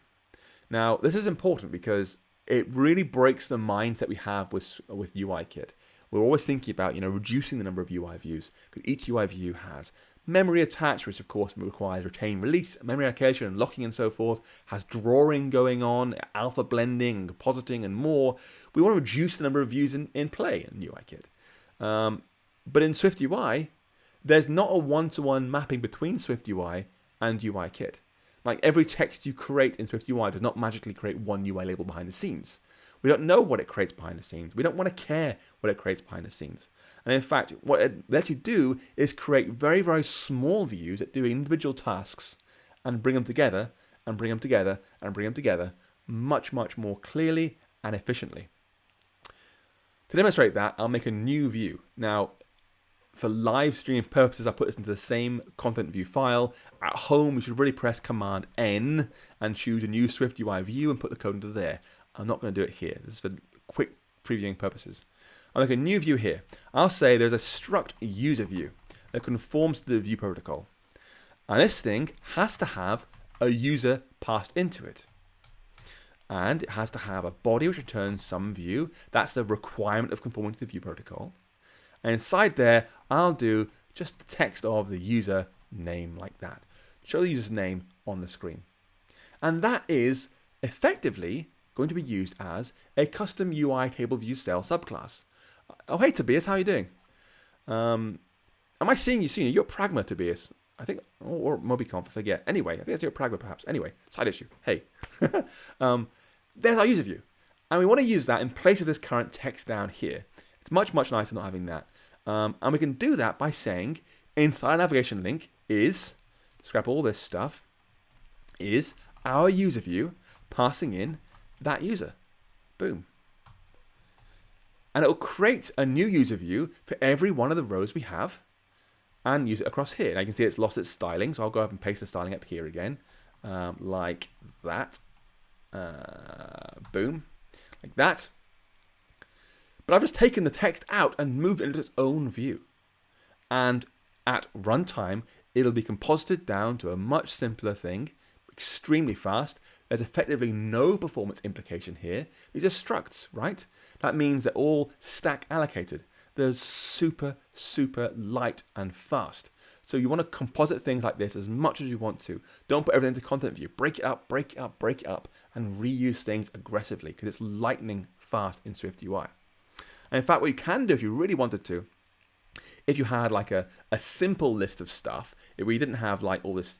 Now, this is important because it really breaks the mindset we have with UIKit. We're always thinking about, reducing the number of UI views, because each UI view has memory attached, which of course requires retain release, memory allocation and locking and so forth, has drawing going on, alpha blending and compositing and more. We want to reduce the number of views in play in UIKit. But in SwiftUI, there's not a one-to-one mapping between SwiftUI and UIKit. Like every text you create in SwiftUI does not magically create one UI label behind the scenes. We don't know what it creates behind the scenes. We don't want to care what it creates behind the scenes. And in fact, what it lets you do is create very, very small views that do individual tasks and bring them together and bring them together and bring them together much, much more clearly and efficiently. To demonstrate that, I'll make a new view. Now, for live streaming purposes, I put this into the same ContentView file. At home, we should really press Command N and choose a new SwiftUI view and put the code into there. I'm not going to do it here. This is for quick previewing purposes. I'll make a new view here. I'll say there's a struct user view that conforms to the view protocol. And this thing has to have a user passed into it. And it has to have a body which returns some view. That's the requirement of conforming to the view protocol. And inside there, I'll do just the text of the user name like that. Show the user's name on the screen. And that is effectively going to be used as a custom UI table view cell subclass. Oh, hey, Tobias, how are you doing? Am I seeing you? You're Pragma, Tobias. I think, or MobiConf, I forget. Anyway, I think that's your Pragma, perhaps. Anyway, side issue. Hey. There's our user view. And we want to use that in place of this current text down here. It's much, much nicer not having that. And we can do that by saying inside navigation link is, scrap all this stuff, is our user view passing in that user. Boom. And it will create a new user view for every one of the rows we have and use it across here. Now you can see it's lost its styling, so I'll go up and paste the styling up here again, like that. Boom, like that. But I've just taken the text out and moved it into its own view. And at runtime, it'll be composited down to a much simpler thing, extremely fast. There's effectively no performance implication here. These are structs, right? That means they're all stack allocated. They're super, super light and fast. So you want to composite things like this as much as you want to. Don't put everything into ContentView. Break it up, break it up, break it up, and reuse things aggressively because it's lightning fast in SwiftUI. And in fact, what you can do if you really wanted to, if you had like a simple list of stuff, if we didn't have like all this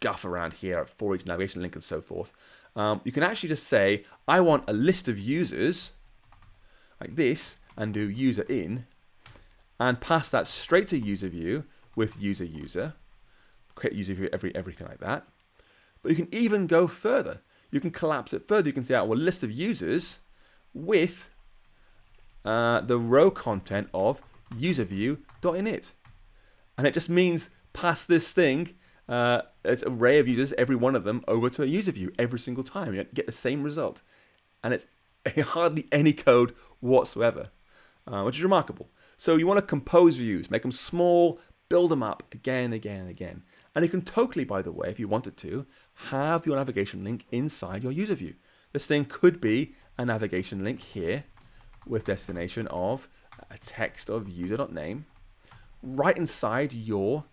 guff around here for each navigation link and so forth, you can actually just say, I want a list of users like this and do user in and pass that straight to user view with user, create user view everything like that. But you can even go further. You can collapse it further. You can say, well, a list of users with the row content of user view.init. And it just means pass this thing, it's an array of users, every one of them, over to a user view every single time. You get the same result. And it's hardly any code whatsoever, which is remarkable. So you want to compose views, make them small, build them up again, again, and again. And you can totally, by the way, if you wanted to, have your navigation link inside your user view. This thing could be a navigation link here with destination of a text of user.name right inside your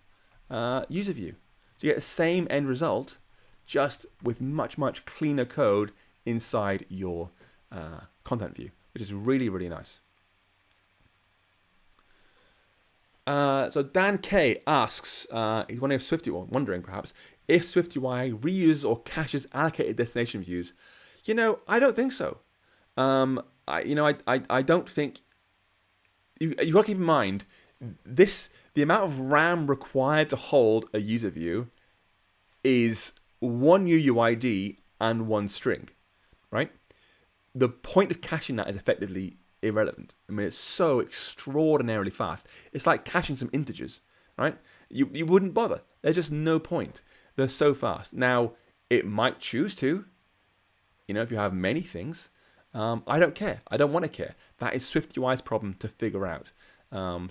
user view. So you get the same end result, just with much, much cleaner code inside your content view, which is really, really nice. So Dan K asks, he's wondering perhaps, if SwiftUI reuses or caches allocated destination views. I don't think so. I don't think you got to keep in mind the amount of RAM required to hold a user view is one UUID and one string, right? The point of caching that is effectively irrelevant. I mean, it's so extraordinarily fast. It's like caching some integers, right? You wouldn't bother. There's just no point. They're so fast. Now, it might choose to, if you have many things. I don't care. I don't want to care. That is SwiftUI's problem to figure out.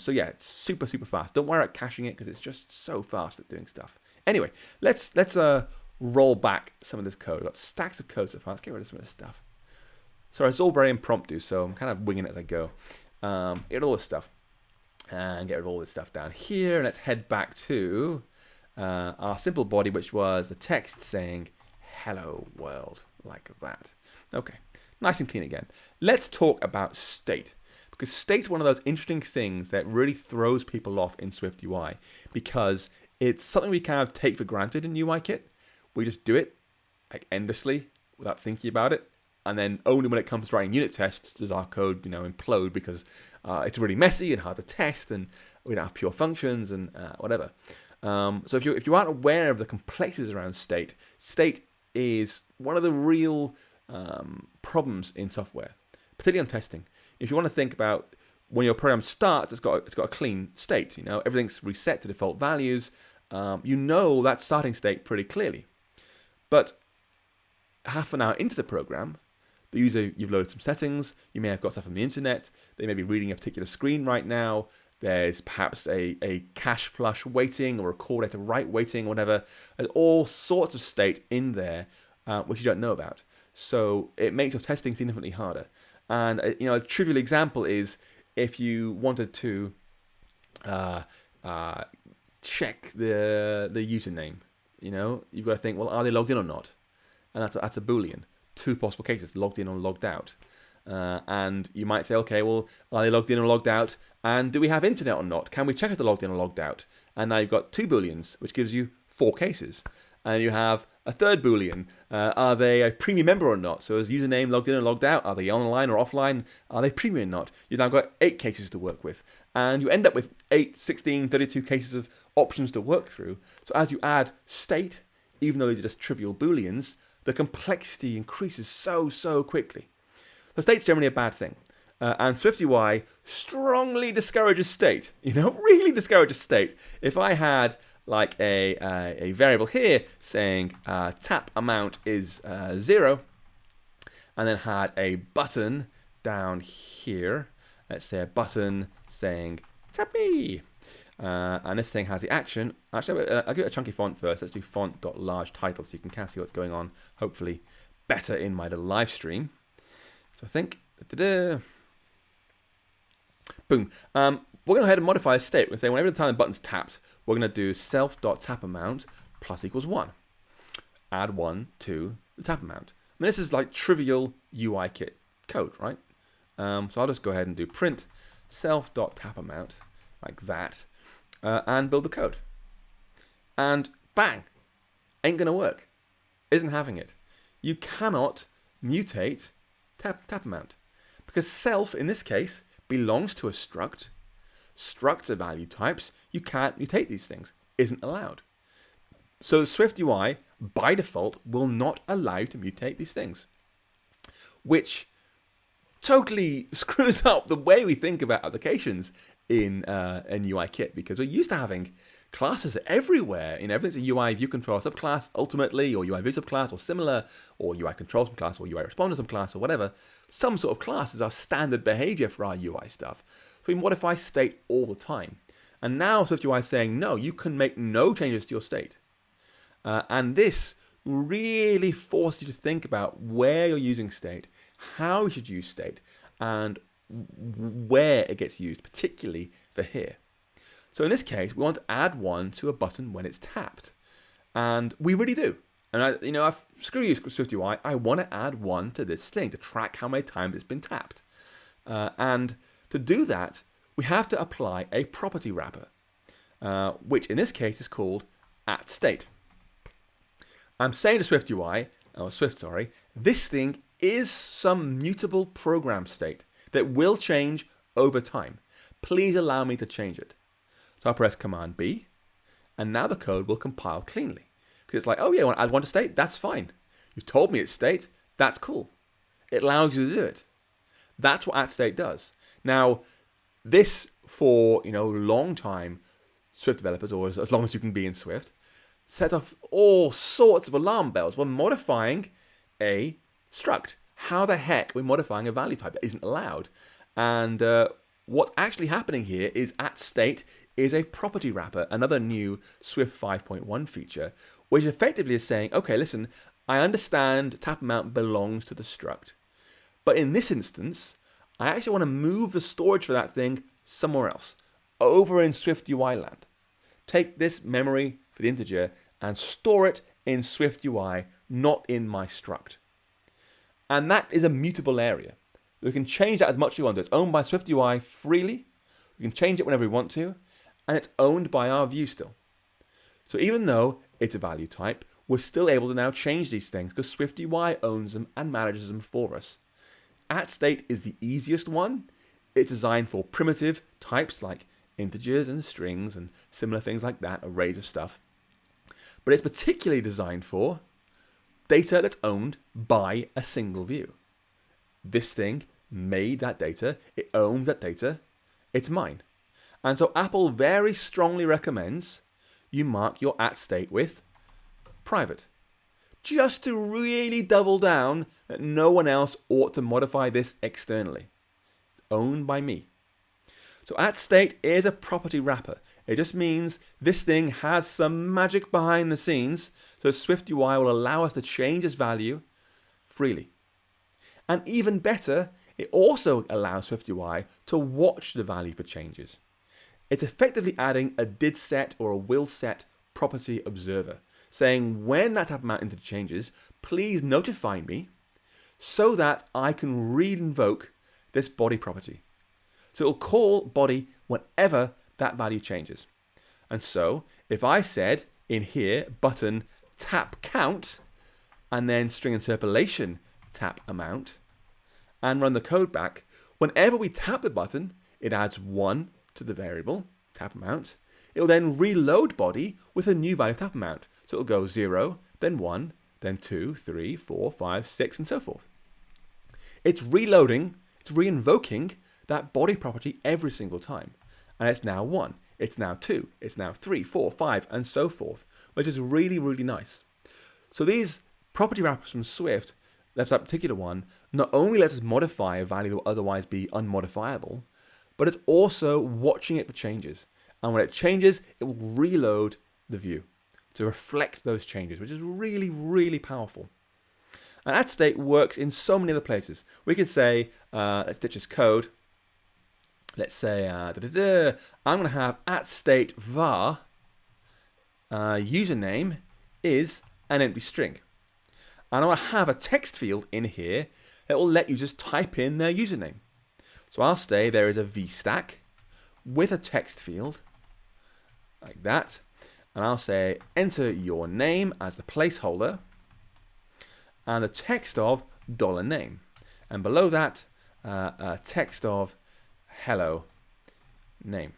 So yeah, it's super, super fast. Don't worry about caching it because it's just so fast at doing stuff. Anyway, let's roll back some of this code. We've got stacks of code so far. Let's get rid of some of this stuff. Sorry, it's all very impromptu, so I'm kind of winging it as I go. Get rid of all this stuff. And get rid of all this stuff down here. And let's head back to our simple body, which was the text saying, hello world, like that. Okay, nice and clean again. Let's talk about state. Because state's one of those interesting things that really throws people off in SwiftUI. Because it's something we kind of take for granted in UIKit. We just do it like endlessly without thinking about it. And then only when it comes to writing unit tests does our code, implode because it's really messy and hard to test, and we don't have pure functions and whatever. So if you aren't aware of the complexities around state is one of the real problems in software, particularly on testing. If you want to think about when your program starts, it's got a clean state. Everything's reset to default values. That starting state pretty clearly. But half an hour into the program, the user, you've loaded some settings, you may have got stuff from the internet, they may be reading a particular screen right now, there's perhaps a cache flush waiting or a call data write waiting or whatever. There's all sorts of state in there which you don't know about. So it makes your testing significantly harder. And a trivial example is if you wanted to check the username, you've got to think, well, are they logged in or not? And that's a Boolean. Two possible cases, logged in or logged out. And you might say, okay, well, are they logged in or logged out? And do we have internet or not? Can we check if they're logged in or logged out? And now you've got two Booleans, which gives you 4 cases. And you have a third Boolean. Are they a premium member or not? So is username logged in or logged out? Are they online or offline? Are they premium or not? You've now got 8 cases to work with. And you end up with 8, 16, 32 cases of options to work through. So as you add state, even though these are just trivial Booleans, the complexity increases so quickly. So state's generally a bad thing. And SwiftUI strongly discourages state. Really discourages state. If I had like a variable here saying tap amount is 0, and then had a button down here, let's say a button saying tap me, and this thing has the action. Actually, I'll give it a chunky font first. Let's do font.large title so you can kind of see what's going on, hopefully better in my little live stream. So I think, boom. We're going to go ahead and modify a state. We're going to say whenever the time the button's tapped, we're going to do self.tapAmount plus equals 1. Add 1 to the tap amount. I mean, this is like trivial UIKit code, right? So I'll just go ahead and do print self.tapAmount like that, and build the code. And bang, ain't going to work. Isn't having it. You cannot mutate tap amount because self in this case belongs to a struct. Structs are value types. You can't mutate these things. Isn't allowed. So SwiftUI by default will not allow you to mutate these things, which totally screws up the way we think about applications in UIKit, because we're used to having classes everywhere. Everything's a UI view control subclass ultimately, or UI view subclass, or similar, or UI control subclass, or UI responder subclass, or whatever. Some sort of class is our standard behavior for our UI stuff. So we modify state all the time. And now SwiftUI is saying, no, you can make no changes to your state. And this really forces you to think about where you're using state, how you should use state, and where it gets used, particularly for here. So in this case, we want to add 1 to a button when it's tapped. And we really do. And screw you, SwiftUI, I want to add 1 to this thing to track how many times it's been tapped. And to do that, we have to apply a property wrapper, which in this case is called atState. I'm saying to Swift, this thing is some mutable program state that will change over time. please allow me to change it. So I'll press Command B, and now the code will compile cleanly. Because it's like, oh yeah, I want to add one to state, that's fine. You've told me it's state, that's cool. It allows you to do it. That's what AtState does. Now, this for, long time Swift developers, or as long as you can be in Swift, set off all sorts of alarm bells when modifying a struct. How the heck are we modifying a value type that isn't allowed? And what's actually happening here is AtState is a property wrapper, another new Swift 5.1 feature, which effectively is saying, okay, listen, I understand tap amount belongs to the struct, but in this instance, I actually want to move the storage for that thing somewhere else, over in SwiftUI land. Take this memory for the integer and store it in SwiftUI, not in my struct. And that is a mutable area. We can change that as much as we want to. It's owned by SwiftUI freely. We can change it whenever we want to, and it's owned by our view still. So even though it's a value type, we're still able to now change these things because SwiftUI owns them and manages them for us. AtState is the easiest one. It's designed for primitive types like integers and strings and similar things like that, arrays of stuff. But it's particularly designed for data that's owned by a single view. This thing made that data, it owns that data, it's mine. And so Apple very strongly recommends you mark your AtState with private, just to really double down that no one else ought to modify this externally. Owned by me. So AtState is a property wrapper. It just means this thing has some magic behind the scenes, so SwiftUI will allow us to change its value freely. And even better, it also allows SwiftUI to watch the value for changes. It's effectively adding a did set or a will set property observer, saying when that tap amount integer changes, please notify me so that I can re-invoke this body property. So it'll call body whenever that value changes. And so if I said in here button tap count and then string interpolation tap amount and run the code back, whenever we tap the button, it adds 1 to the variable tap amount. It will then reload body with a new value tap amount. So it'll go 0, then 1, then 2, 3, 4, 5, 6, and so forth. It's reloading, it's re-invoking that body property every single time. And it's now 1, it's now 2, it's now 3, 4, 5, and so forth, which is really, really nice. So these property wrappers from Swift, that particular one, not only lets us modify a value that would otherwise be unmodifiable, but it's also watching it for changes. And when it changes, it will reload the view to reflect those changes, which is really, really powerful. And AtState works in so many other places. We could say, let's ditch this code. Let's say, I'm going to have AtState var username is an empty string. And I want to have a text field in here that will let users type in their username. So I'll say there is a Vstack with a text field like that. And I'll say enter your name as the placeholder and the text of $name. And below that, a text of hello name.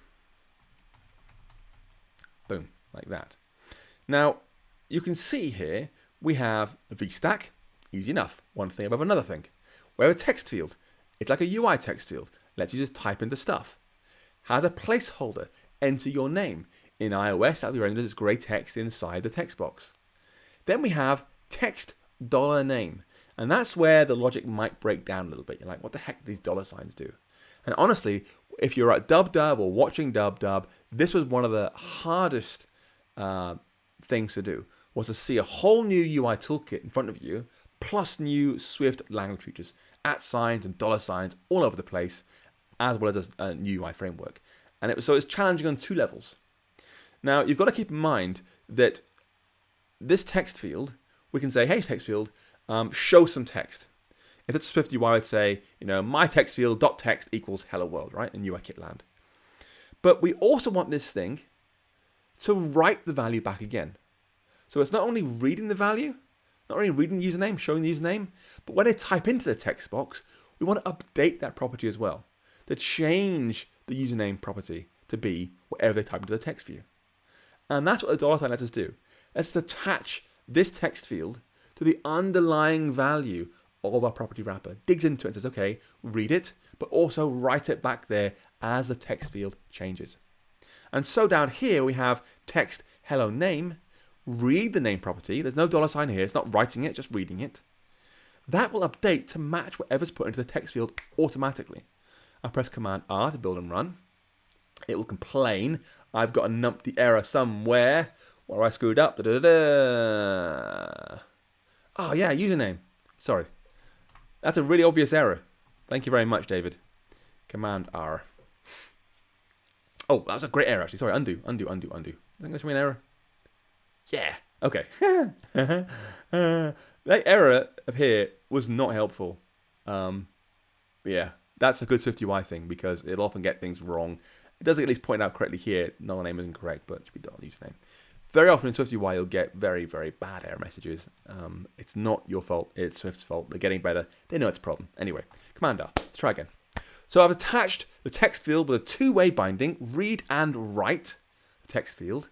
Boom, like that. Now, you can see here we have a Vstack, easy enough, one thing above another thing. We have a text field. It's like a UI text field. Lets you just type into stuff. Has a placeholder, enter your name. In iOS, that'll be rendered as grey text inside the text box. Then we have text $name. And that's where the logic might break down a little bit. You're like, what the heck do these dollar signs do? And honestly, if you're at DubDub or watching DubDub, this was one of the hardest things to do, was to see a whole new UI toolkit in front of you, plus new Swift language features, @signs and dollar signs all over the place, as well as a new UI framework. And so it's challenging on two levels. Now, you've got to keep in mind that this text field, we can say, hey, text field, show some text. If it's Swift UI, I'd say, my text field .text equals hello world, right, in UIKit land. But we also want this thing to write the value back again. So it's not only reading the value, not only reading the username, showing the username, but when they type into the text box, we want to update that property as well, to change the username property to be whatever they type into the text view. And that's what the dollar sign lets us do. Let's attach this text field to the underlying value of our property wrapper. Digs into it and says, okay, read it, but also write it back there as the text field changes. And so down here we have text hello name, read the name property. There's no dollar sign here. It's not writing it, it's just reading it. That will update to match whatever's put into the text field automatically. I press Command R to build and run. It will complain, I've got a numpty error somewhere. Or I screwed up. Oh yeah, username. Sorry. That's a really obvious error. Thank you very much, David. Command R. Oh, that was a great error actually. Sorry, undo. Is that going to show me an error? Yeah. Okay. That error up here was not helpful. Yeah, that's a good SwiftUI thing because it'll often get things wrong. It does at least point out correctly here. Null name isn't correct, but it should be done username. Very often in SwiftUI, you'll get very, very bad error messages. It's not your fault. It's Swift's fault. They're getting better. They know it's a problem. Anyway, Command R. Let's try again. So I've attached the text field with a two-way binding, read and write the text field.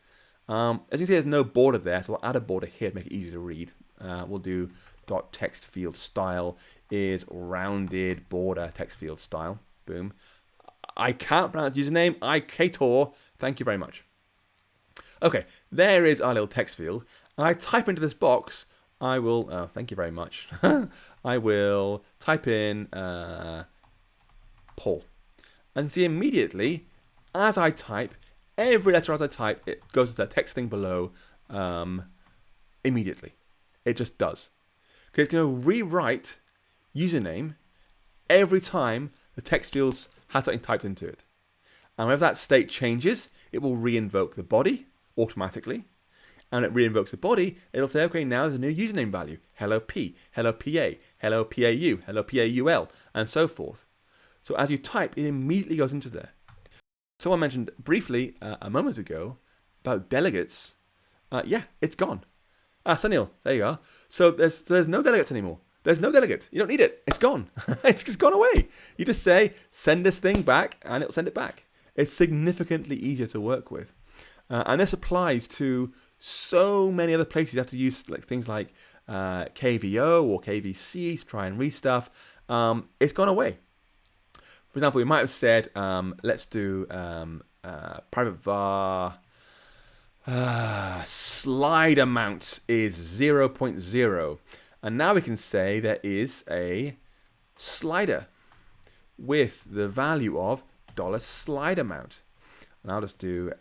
As you can see, there's no border there, so I'll add a border here to make it easier to read. We'll do .text field style is rounded border text field style. Boom. I can't pronounce username. Kator. Thank you very much. Okay, there is our little text field. I type into this box. I will. Thank you very much. I will type in Paul, and see immediately as I type, every letter as I type, it goes to the text thing below. Immediately, it just does. Okay, it's going to rewrite username every time the text fields have something typed into it. And whenever that state changes, it will re-invoke the body automatically. And it re-invokes the body, it'll say, okay, now there's a new username value. Hello P, hello PA, hello PAU, hello PAUL, and so forth. So as you type, it immediately goes into there. Someone mentioned briefly a moment ago about delegates. Yeah, it's gone. Sunil, there you are. So there's no delegates anymore. There's no delegate. You don't need it. It's gone. It's just gone away. You just say, send this thing back, and it'll send it back. It's significantly easier to work with. And this applies to so many other places. You have to use things like KVO or KVC to try and read stuff. It's gone away. For example, we might have said, let's do private var slide amount is 0.0. And now we can say there is a slider with the value of $slide amount. And I'll just do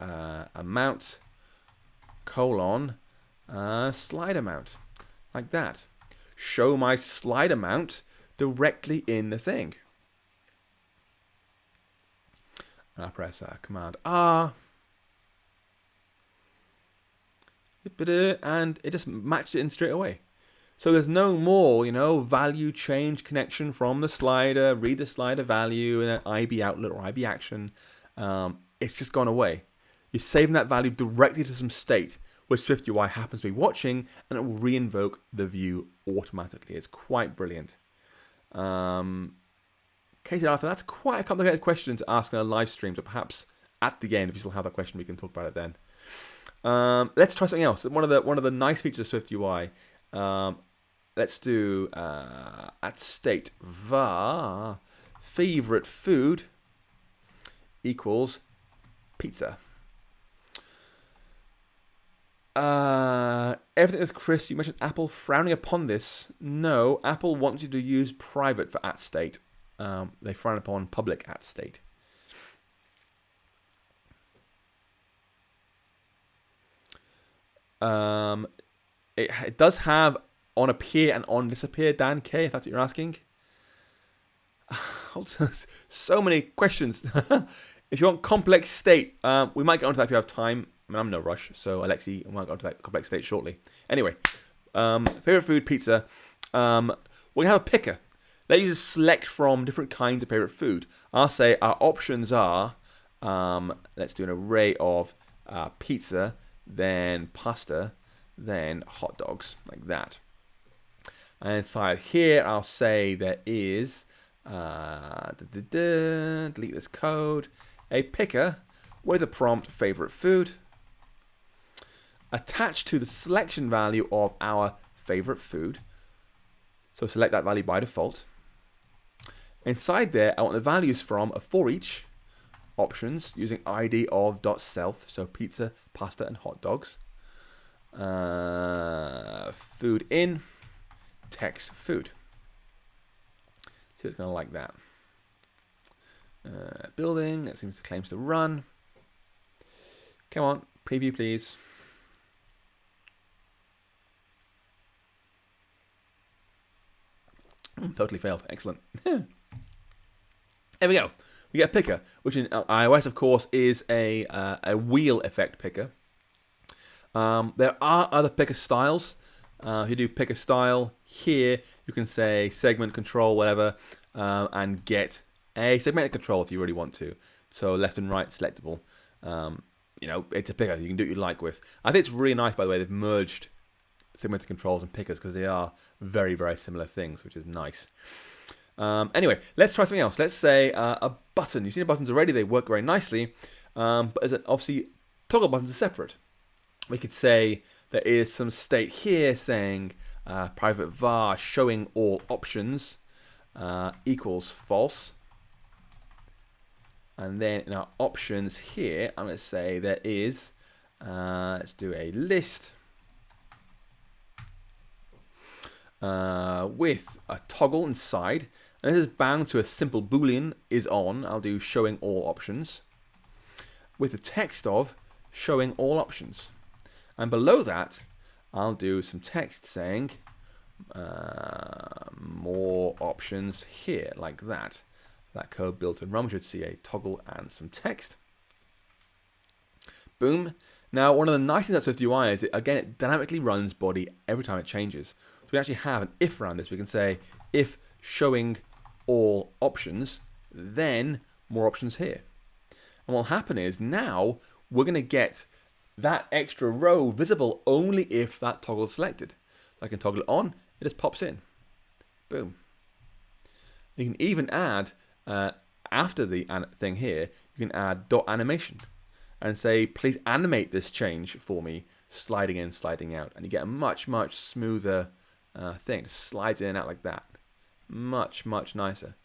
amount colon slide amount, like that. Show my slide amount directly in the thing. And I press Command R. And it just matched it in straight away. So there's no more, value change connection from the slider, read the slider value in an IB outlet or IB action. It's just gone away. You're saving that value directly to some state where SwiftUI happens to be watching, and it will re-invoke the view automatically. It's quite brilliant. Katie Arthur, that's quite a complicated question to ask in a live stream, so perhaps at the end, if you still have that question, we can talk about it then. Let's try something else. One of the nice features of SwiftUI. Let's do AtState var favorite food equals pizza. Everything is Chris. You mentioned Apple frowning upon this. No, Apple wants you to use private for AtState. They frown upon public AtState. It does have on appear and on disappear, Dan K, if that's what you're asking. So many questions. If you want complex state, we might get onto that if you have time. I mean, I'm in no rush, so Alexi, we might go onto that complex state shortly. Anyway, favorite food, pizza. We're gonna have a picker. Let you just select from different kinds of favorite food. I'll say our options are, let's do an array of pizza, then pasta, then hot dogs, like that. And inside here, I'll say there is, delete this code, a picker with a prompt favorite food attached to the selection value of our favorite food. So select that value by default. Inside there, I want the values from a for each options using ID of .self, so pizza, pasta, and hot dogs. Food in, text food. See, it's going to like that. Building, that seems to claims to run. Come on, preview please. Totally failed. Excellent. There we go. We get a picker, which in iOS, of course, is a wheel effect picker. There are other picker styles. If you do picker style here, you can say segment control, whatever, and get a segmented control if you really want to. So left and right selectable. You know, it's a picker. You can do what you like with. I think it's really nice, by the way, they've merged segmented controls and pickers because they are very, very similar things, which is nice. Anyway, let's try something else. Let's say a button. You've seen the buttons already. They work very nicely. But as obviously, toggle buttons are separate. We could say there is some state here saying private var showing all options equals false. And then in our options here, I'm going to say there is, let's do a list with a toggle inside. And this is bound to a simple boolean is on. I'll do showing all options with the text of showing all options. And below that, I'll do some text saying more options here, like that. That code built in RUM should see a toggle and some text. Boom. Now, one of the nice things about SwiftUI is, again, it dynamically runs body every time it changes. So we actually have an if around this. We can say if showing all options, then more options here. And what will happen is now we're going to get that extra row visible only if that toggle is selected. I can toggle it on, it just pops in. Boom. You can even add, after the thing here, you can add .animation and say, please animate this change for me, sliding in, sliding out. And you get a much, much smoother thing. It slides in and out like that. Much, much nicer.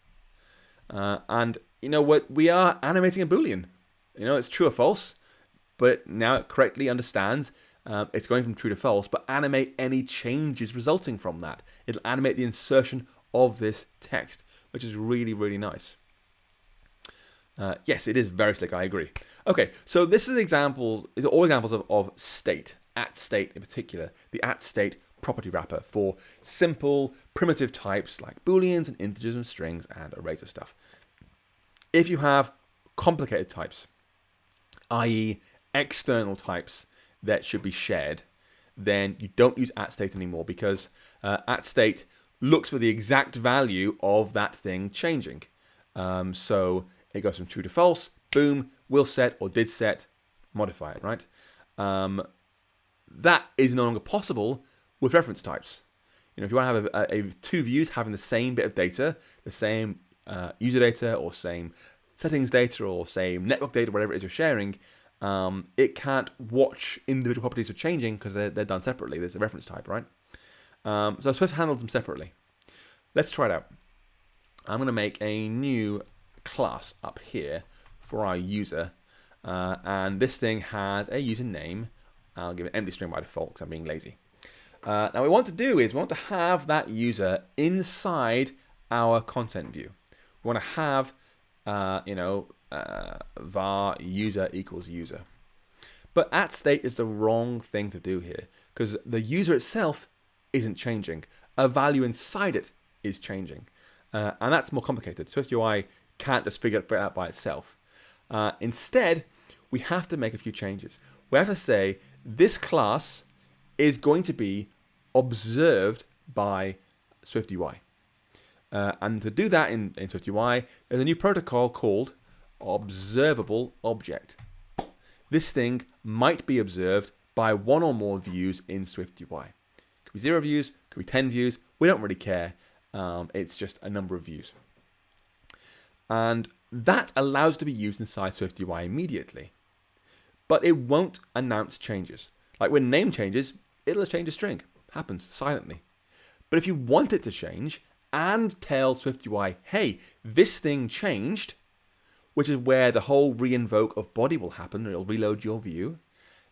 And you know what? We are animating a Boolean. You know, it's true or false, but now it correctly understands it's going from true to false, but animate any changes resulting from that. It'll animate the insertion of this text, which is really, really nice. Yes, it is very slick, I agree. Okay, so this is examples, these are all examples of state, AtState in particular, the AtState property wrapper for simple primitive types like booleans and integers and strings and arrays of stuff. If you have complicated types, i.e. external types that should be shared, then you don't use AtState anymore because AtState looks for the exact value of that thing changing. So it goes from true to false, boom, will set or did set, modify it, right? That is no longer possible with reference types. You know, if you want to have two views having the same bit of data, the same user data or same settings data or same network data, whatever it is you're sharing, it can't watch individual properties for changing because they're done separately. There's a reference type, right? So Swift handles them separately. Let's try it out. I'm going to make a new class up here for our user. And this thing has a username. I'll give it an empty string by default because I'm being lazy. Now what we want to do is we want to have that user inside our content view. We want to have, var user equals user. But AtState is the wrong thing to do here because the user itself isn't changing. A value inside it is changing. And that's more complicated. SwiftUI can't just figure it out by itself. Instead, we have to make a few changes. We have to say this class is going to be observed by SwiftUI. And to do that in SwiftUI, there's a new protocol called observable object. This thing might be observed by one or more views in SwiftUI. Could be 0 views, could be 10 views. We don't really care. It's just a number of views. And that allows it to be used inside SwiftUI immediately. But it won't announce changes. Like when name changes, it'll change a string. Happens silently. But if you want it to change and tell SwiftUI, hey, this thing changed, which is where the whole reinvoke of body will happen, it'll reload your view,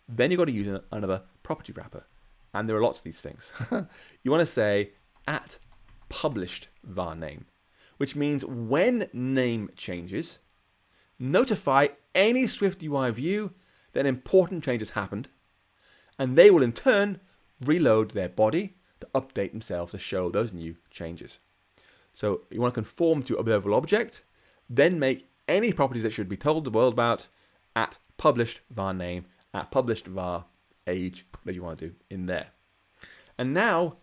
then you've got to use another property wrapper. And there are lots of these things. You want to say at published var name, which means when name changes, notify any SwiftUI view that important changes happened, and they will in turn reload their body to update themselves to show those new changes. So you want to conform to observable object, then make any properties that should be told the world about at published var name, at published var age, whatever you want to do in there. And now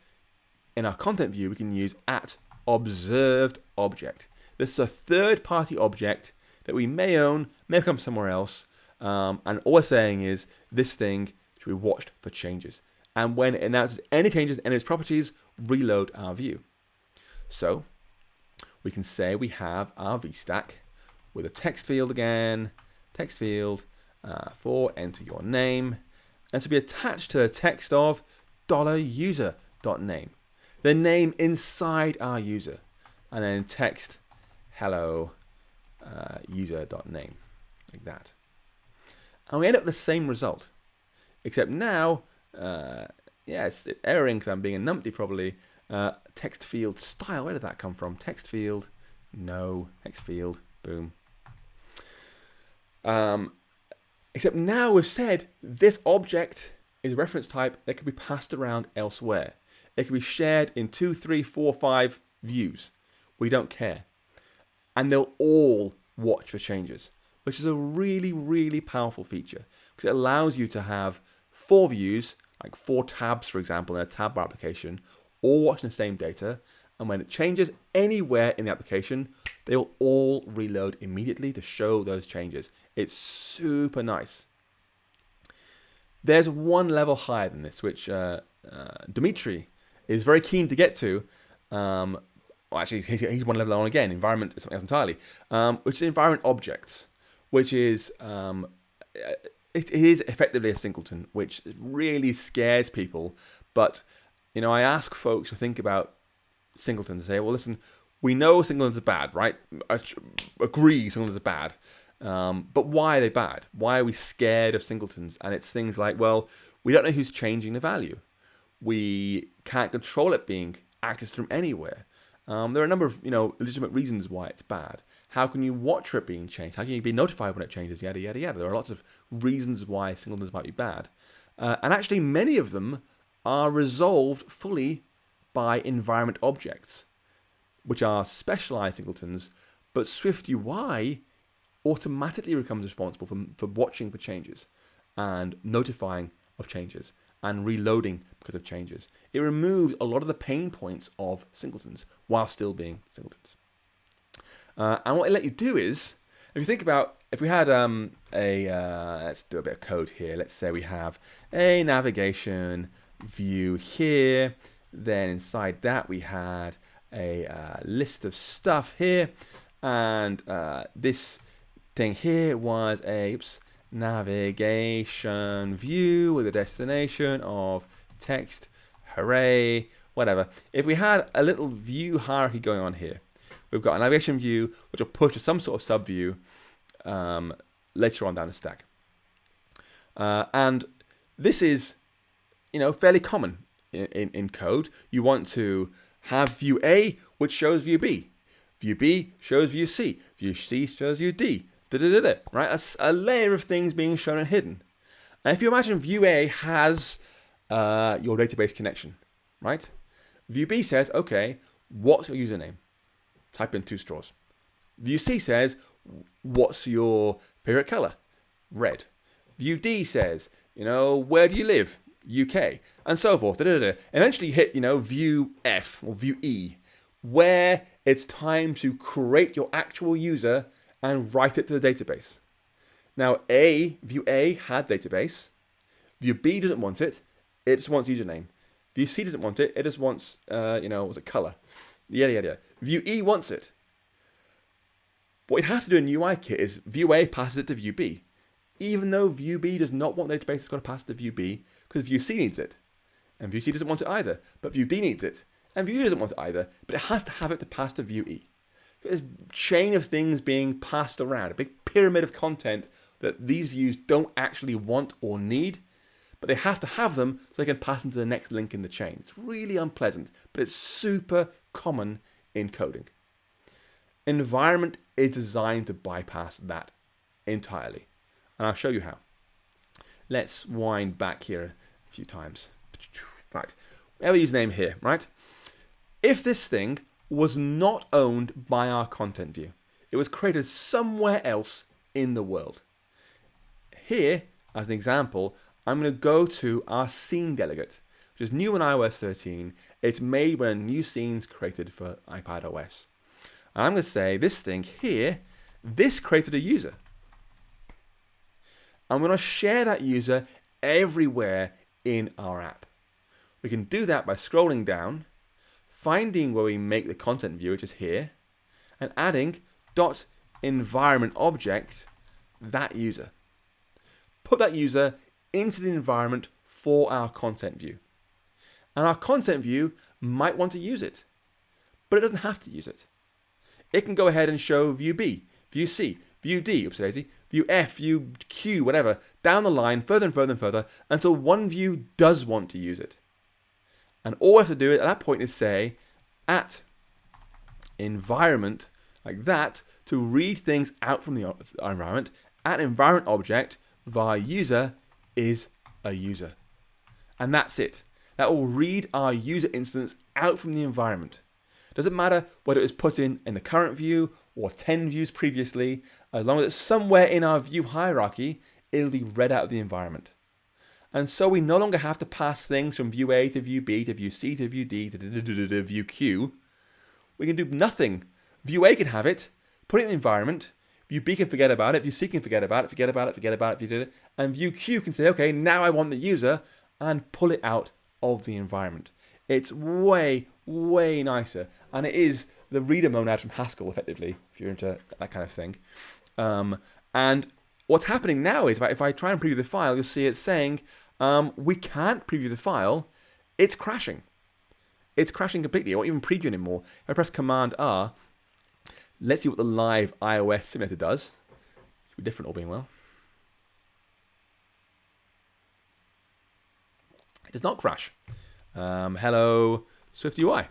in our content view, we can use at observed object. This is a third-party object that we may own, may come somewhere else, and all we're saying is this thing should be watched for changes. And when it announces any changes in its properties, reload our view. So we can say we have our Vstack with a text field again, text field for enter your name, and to be attached to the text of $user.name, the name inside our user, and then text hello user.name, like that. And we end up with the same result, except now, it's erroring because I'm being a numpty probably. Text field style, where did that come from? Text field, no, text field, boom. Except now we've said this object is a reference type that can be passed around elsewhere. It can be shared in 2, 3, 4, 5 views. We don't care. And they'll all watch for changes, which is a really, really powerful feature because it allows you to have 4 views, like 4 tabs, for example, in a tab bar application, all watching the same data. And when it changes anywhere in the application, they'll all reload immediately to show those changes. It's super nice. There's one level higher than this, which Dimitri is very keen to get to. Well, actually, he's one level on again. Environment is something else entirely, which is environment objects, which is it is effectively a singleton, which really scares people. But I ask folks to think about singletons and say, well, listen, we know singletons are bad, right? I agree singletons are bad. But why are they bad? Why are we scared of singletons? And it's things like, well, we don't know who's changing the value. We can't control it being accessed from anywhere. There are a number of legitimate reasons why it's bad. How can you watch for it being changed? How can you be notified when it changes? Yada, yada, yada. There are lots of reasons why singletons might be bad. And actually, many of them are resolved fully by environment objects, which are specialized singletons, but SwiftUI automatically becomes responsible for watching for changes and notifying of changes and reloading because of changes. It removes a lot of the pain points of singletons while still being singletons. And what it let you do is, if you think about, if we had let's do a bit of code here. Let's say we have a navigation view here. Then inside that we had a list of stuff here. And this thing here was a navigation view with a destination of text, hooray, whatever. If we had a little view hierarchy going on here, we've got a navigation view which will push to some sort of subview later on down the stack. And this is, fairly common in code. You want to have view A, which shows view B. View B shows view C. View C shows view D. Right? A layer of things being shown and hidden. And if you imagine view A has your database connection, right? View B says, okay, what's your username? Type in 2 straws. View C says, what's your favorite color? Red. View D says, where do you live? UK. And so forth. Eventually you hit, view F or view E, where it's time to create your actual user and write it to the database. Now, view A had database. View B doesn't want it. It just wants username. View C doesn't want it. It just wants, what's it, color. Yada, yada, yada. View E wants it. What you have to do in UIKit is view A passes it to view B, even though view B does not want the database, it's got to pass it to view B because view C needs it, and view C doesn't want it either, but view D needs it, and view D doesn't want it either, but it has to have it to pass to view E. There's a chain of things being passed around, a big pyramid of content that these views don't actually want or need, but they have to have them so they can pass into the next link in the chain. It's really unpleasant, but it's super common in coding. Environment is designed to bypass that entirely, and I'll show you how. Let's wind back here a few times. Right, we have a username here, right? If this thing was not owned by our content view, it was created somewhere else in the world. Here, as an example, I'm going to go to our scene delegate, which is new in iOS 13. It's made when a new scene's created for iPadOS. And I'm going to say this thing here, this created a user. I'm going to share that user everywhere in our app. We can do that by scrolling down, finding where we make the content view, which is here, and adding .environmentObject that user. Put that user into the environment for our content view. And our content view might want to use it, but it doesn't have to use it. It can go ahead and show view B, view C, view D, oops daisy, view F, view Q, whatever, down the line, further and further and further, until one view does want to use it. And all we have to do at that point is say at environment, like that, to read things out from the environment, at environment object var user is a user. And that's it. That will read our user instance out from the environment. Doesn't matter whether it was put in the current view or 10 views previously, as long as it's somewhere in our view hierarchy, it'll be read out of the environment. And so we no longer have to pass things from view A to view B to view C to view D to view Q. We can do nothing. View A can have it, put it in the environment, view B can forget about it, view C can forget about it, and view Q can say, okay, now I want the user, and pull it out of the environment. It's way, way nicer, and it is the reader monad from Haskell, effectively, if you're into that kind of thing. And what's happening now is, if I try and preview the file, you'll see it's saying, we can't preview the file, it's crashing. It's crashing completely. I won't even preview anymore. If I press Command R, let's see what the live iOS simulator does. It should be different, all being well. It does not crash. Hello, SwiftUI.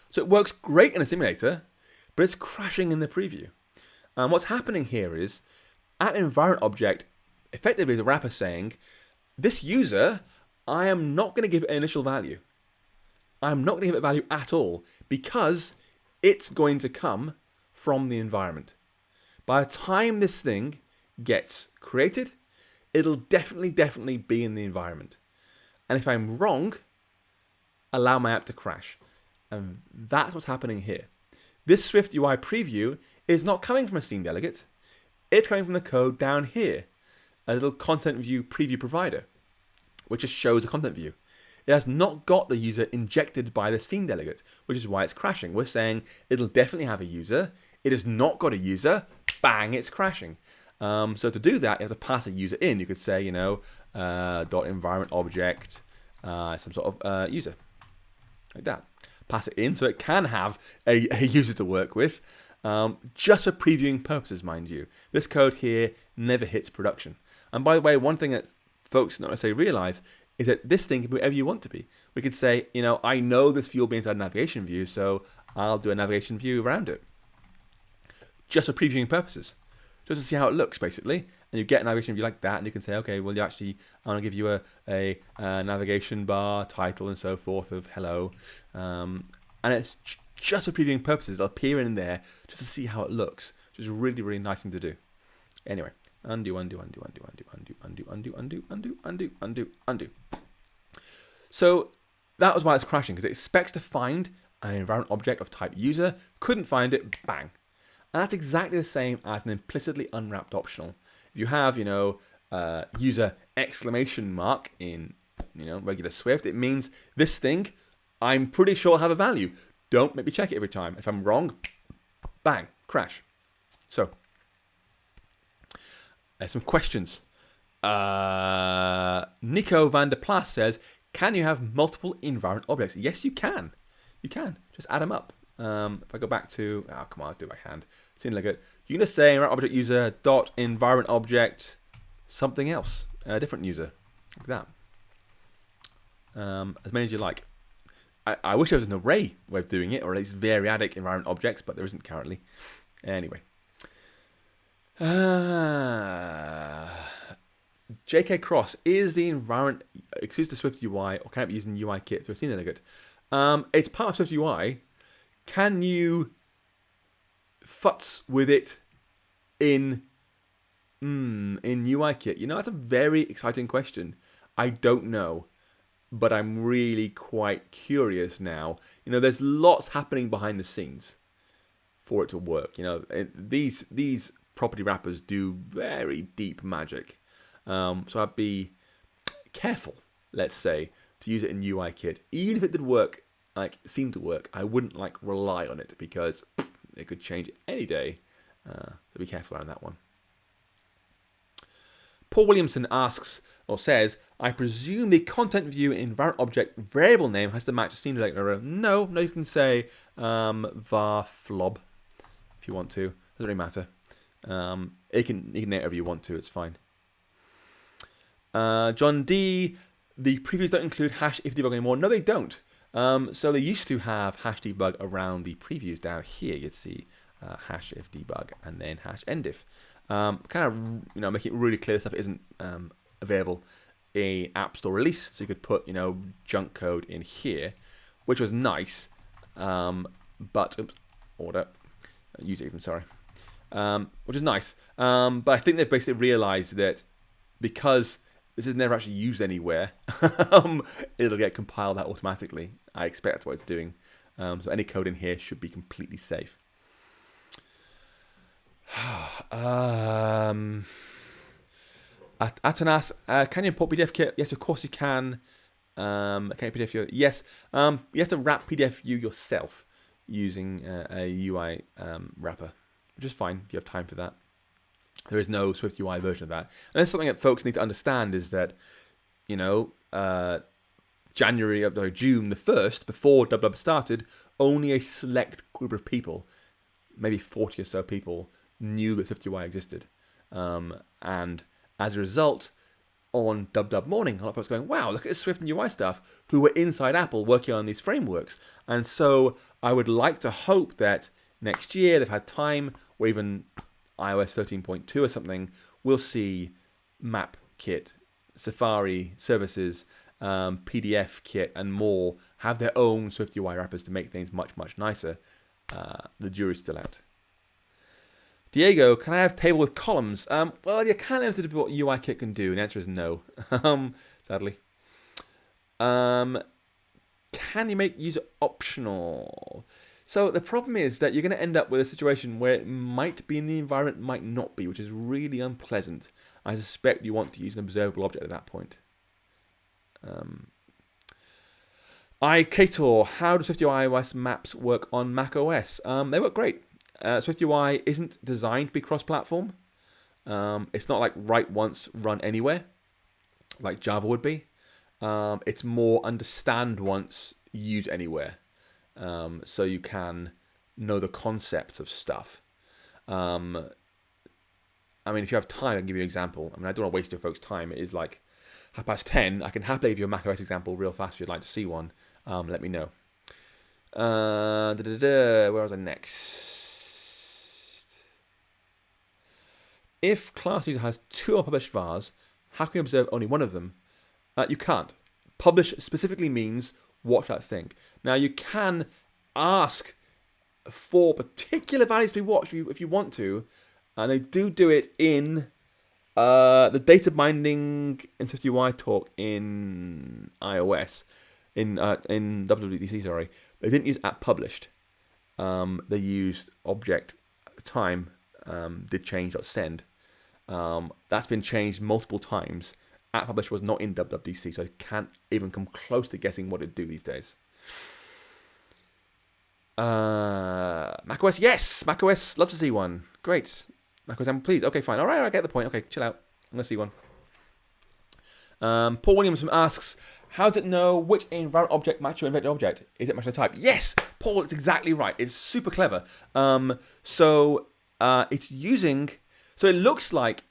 So it works great in a simulator, but it's crashing in the preview. And what's happening here is, at environment object, effectively is a wrapper saying, this user, I am not going to give it an initial value. I'm not going to give it value at all, because it's going to come from the environment. By the time this thing gets created, it'll definitely be in the environment. And if I'm wrong, allow my app to crash. And that's what's happening here. This SwiftUI preview is not coming from a scene delegate. It's coming from the code down here, a little content view preview provider, which just shows a content view. It has not got the user injected by the scene delegate, which is why it's crashing. We're saying it'll definitely have a user. It has not got a user. Bang, it's crashing. So to do that, you have to pass a user in. You could say, you know, .environment object, some sort of user, like that. Pass it in so it can have a user to work with, just for previewing purposes, mind you. This code here never hits production. And by the way, one thing that folks not necessarily realize is that this thing can be whatever you want to be. We could say, you know, I know this view will be inside a navigation view, so I'll do a navigation view around it, just for previewing purposes, just to see how it looks, basically. And you get a navigation view like that, and you can say, okay, well, I want to give you a navigation bar title and so forth of hello, and it's just for previewing purposes. It'll appear in there just to see how it looks, which is really, really nice thing to do. Anyway, undo. So that was why it's crashing, because it expects to find an environment object of type user, couldn't find it, bang. And that's exactly the same as an implicitly unwrapped optional. If you have, you know, user exclamation mark in, you know, regular Swift, it means this thing, I'm pretty sure will have a value. Don't make me check it every time. If I'm wrong, bang, crash. So, some questions. Nico van der Plas says, can you have multiple environment objects? Yes, you can. You can. Just add them up. If I go back to, come on, I'll do it by hand. Seems like it. You can just say environment object user dot environment object something else, a different user, like that. As many as you like. I wish there was an array way of doing it, or at least variadic environment objects, but there isn't currently. Anyway. JK Cross, is the environment exclusive to SwiftUI, or can it be used in UI kit through a scene delegate? It's part of SwiftUI. Can you futz with it in UI kit? You know, that's a very exciting question. I don't know, but I'm really quite curious now. You know, there's lots happening behind the scenes for it to work. You know, these property wrappers do very deep magic. So I'd be careful, let's say, to use it in UI kit. Even if it did work, like seem to work, I wouldn't like rely on it because it could change any day. So be careful around that one. Paul Williamson asks or says, I presume the ContentView environment object variable name has to match a scene delegate. No, you can say var flob if you want to. Doesn't really matter. You can name it whatever you want to. It's fine. John D, the previews don't include hash if debug anymore. No, they don't. So they used to have hash debug around the previews down here. You'd see hash if debug and then hash endif. Kind of, you know, making it really clear stuff isn't available in App Store release. So you could put, you know, junk code in here, which was nice. But oops, order user even, sorry. Which is nice. But I think they've basically realized that because this is never actually used anywhere, it'll get compiled out automatically. I expect that's what it's doing. So any code in here should be completely safe. Atanas, can you import PDF kit? Yes, of course you can. Can you PDF view? Yes. You have to wrap PDF view yourself using a UI wrapper, which is fine if you have time for that. There is no SwiftUI version of that. And that's something that folks need to understand is that, you know, June the 1st, before WW started, only a select group of people, maybe 40 or so people, knew that SwiftUI existed. And as a result, on WW morning, a lot of folks going, wow, look at this Swift and UI stuff, who were inside Apple working on these frameworks. And so I would like to hope that next year they've had time, or even iOS 13.2 or something, we'll see Map Kit, Safari services, PDF Kit, and more have their own SwiftUI wrappers to make things much, much nicer. The jury's still out. Diego, can I have table with columns? Well, you can limit what UI Kit can do, and the answer is no, sadly. Can you make user optional? So the problem is that you're going to end up with a situation where it might be in the environment, might not be, which is really unpleasant. I suspect you want to use an observable object at that point. Kator, how do SwiftUI iOS maps work on macOS? They work great. SwiftUI isn't designed to be cross-platform. It's not like write once, run anywhere, like Java would be. It's more understand once, use anywhere. So you can know the concepts of stuff. I mean, if you have time, I can give you an example. I mean, I don't want to waste your folks' time. It is like 10:30. I can happily give you a macOS example real fast if you'd like to see one. Let me know. Where was I next? If class user has two unpublished vars, how can you observe only one of them? You can't. Publish specifically means watch that thing. Now you can ask for particular values to be watched if you want to, and they do it in the data binding in SwiftUI talk in iOS, in WWDC. Sorry, they didn't use @published. They used object at the time. Did change.send. That's been changed multiple times. @published was not in WWDC, so I can't even come close to guessing what it'd do these days. macOS, yes! macOS, love to see one. Great. Macro example, please. Okay, fine. All right, I get the point. Okay, chill out. I'm going to see one. Paul Williamson asks, how does it know which environment object match your invented object? Is it match the type? Yes, Paul, it's exactly right. It's super clever. It's using, so it looks like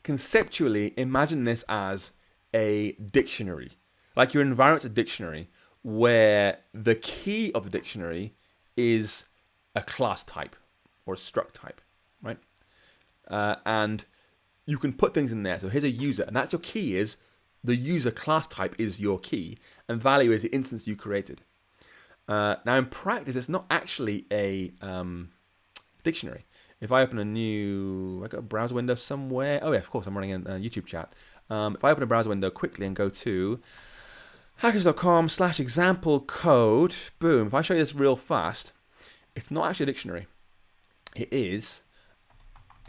conceptually, imagine this as a dictionary. Like your environment's a dictionary where the key of the dictionary is a class type or a struct type, right? And you can put things in there. So here's a user, and that's your key is the user class type is your key, and value is the instance you created. Now in practice, it's not actually a dictionary. If I open I got a browser window somewhere. Oh yeah, of course, I'm running a YouTube chat. If I open a browser window quickly and go to hackers.com/example code, boom. If I show you this real fast, it's not actually a dictionary. It is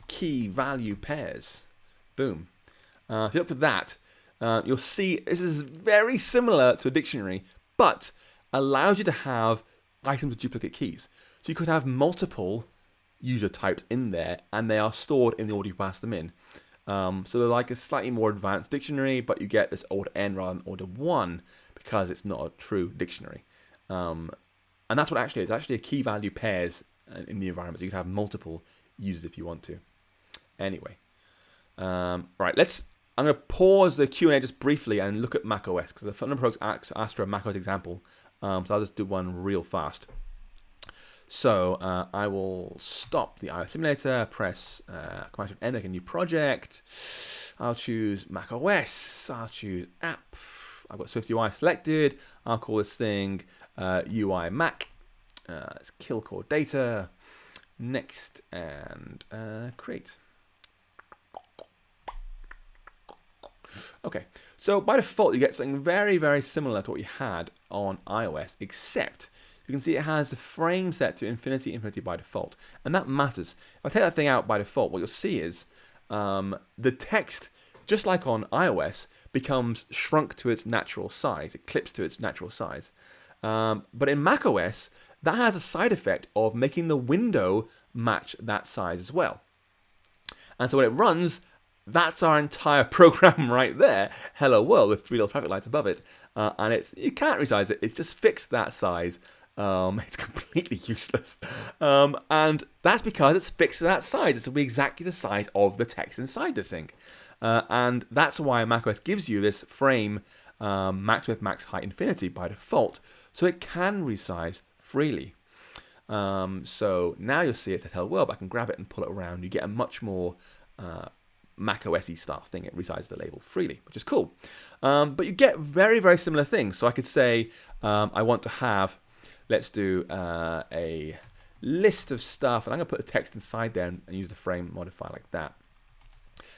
key value pairs. Boom. If you look for that, you'll see this is very similar to a dictionary, but allows you to have items with duplicate keys. So you could have multiple user types in there, and they are stored in the order you pass them in. So they're like a slightly more advanced dictionary, but you get this order n rather than order 1 because it's not a true dictionary. And that's what it actually is. It's actually a key value pairs in the environment. So you can have multiple users if you want to. Anyway, right. I'm going to pause the Q&A just briefly and look at macOS because a number of folks asked for a macOS example. So I'll just do one real fast. So I will stop the iOS simulator, press Command-N, make a new project. I'll choose macOS. I'll choose app. I've got SwiftUI selected. I'll call this thing UI Mac. Let's kill core data. Next and create. Okay, so by default you get something very, very similar to what you had on iOS, except you can see it has the frame set to infinity by default, and that matters. If I take that thing out by default, what you'll see is the text, just like on iOS, becomes shrunk to its natural size. It clips to its natural size. But in macOS, that has a side effect of making the window match that size as well. And so when it runs, that's our entire program right there. Hello world with 3 little traffic lights above it. And you can't resize it. It's just fixed that size. It's completely useless. And that's because it's fixed to that size. It's exactly the size of the text inside the thing. And that's why macOS gives you this frame max width, max height, infinity by default. So it can resize freely. So now you'll see it says hello world, but I can grab it and pull it around. You get a much more macOS-y style thing. It resizes the label freely, which is cool. But you get very, very similar things. So I could say I want to have, let's do a list of stuff, and I'm going to put the text inside there and use the frame modifier like that.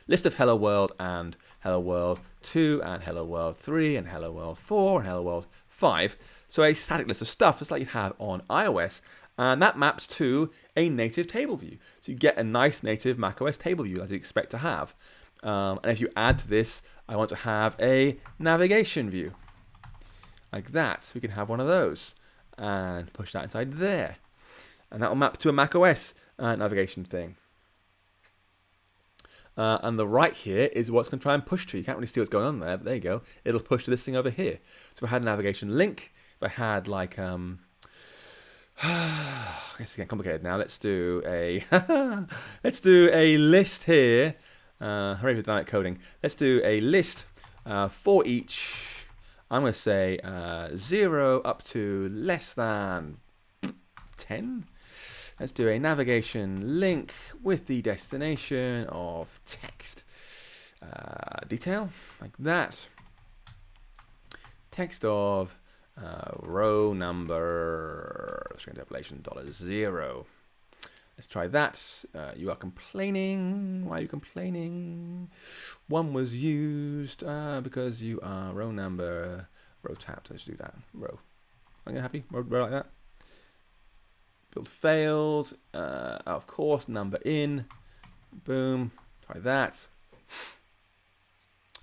List of hello world and hello world 2 and hello world 3 and hello world 4 and hello world 5. So a static list of stuff just like you'd have on iOS. And that maps to a native table view. So you get a nice native macOS table view as you expect to have. And if you add to this, I want to have a navigation view. Like that. So we can have one of those. And push that inside there. And that will map to a macOS navigation thing. And the right here is what's going to try and push to. You can't really see what's going on there, but there you go. It'll push to this thing over here. So if I had a navigation link, if I had like... I guess it's getting complicated now. Let's do a list here. Hooray for dynamic coding. Let's do a list for each. I'm going to say 0 up to less than 10. Let's do a navigation link with the destination of text detail like that. Text of row number, string interpolation $0. Let's try that. You are complaining. Why are you complaining? 1 was used because you are row number, row tapped. Let's do that. Row. Are you happy? Row like that. Build failed. Of course, number in. Boom. Try that.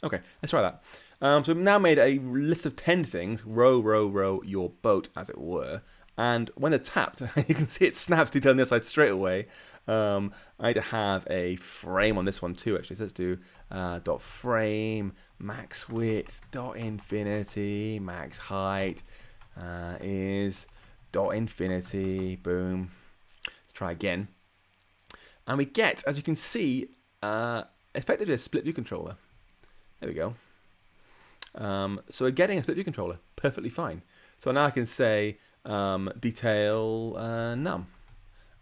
Okay, let's try that. So we've now made a list of 10 things, row, row, row, your boat, as it were. And when they're tapped, you can see it snaps detail on the other side straight away. I need to have a frame on this one too, actually. So let's do dot frame, max width, dot infinity, max height is dot infinity, boom. Let's try again. And we get, as you can see, effectively a split view controller. There we go. So we're getting a split view controller perfectly fine. So now I can say detail num,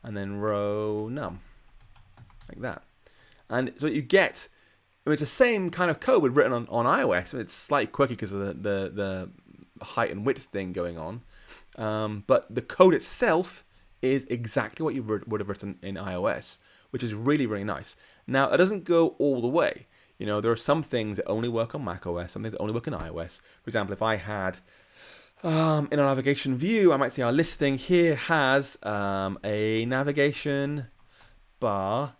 and then row num, like that. And so you get, I mean, it's the same kind of code written on iOS. I mean, it's slightly quirky because of the height and width thing going on. But the code itself is exactly what you would have written in iOS, which is really, really nice. Now, it doesn't go all the way. You know, there are some things that only work on macOS, some things that only work in iOS. For example, if I had, in a navigation view, I might say our listing here has a navigation bar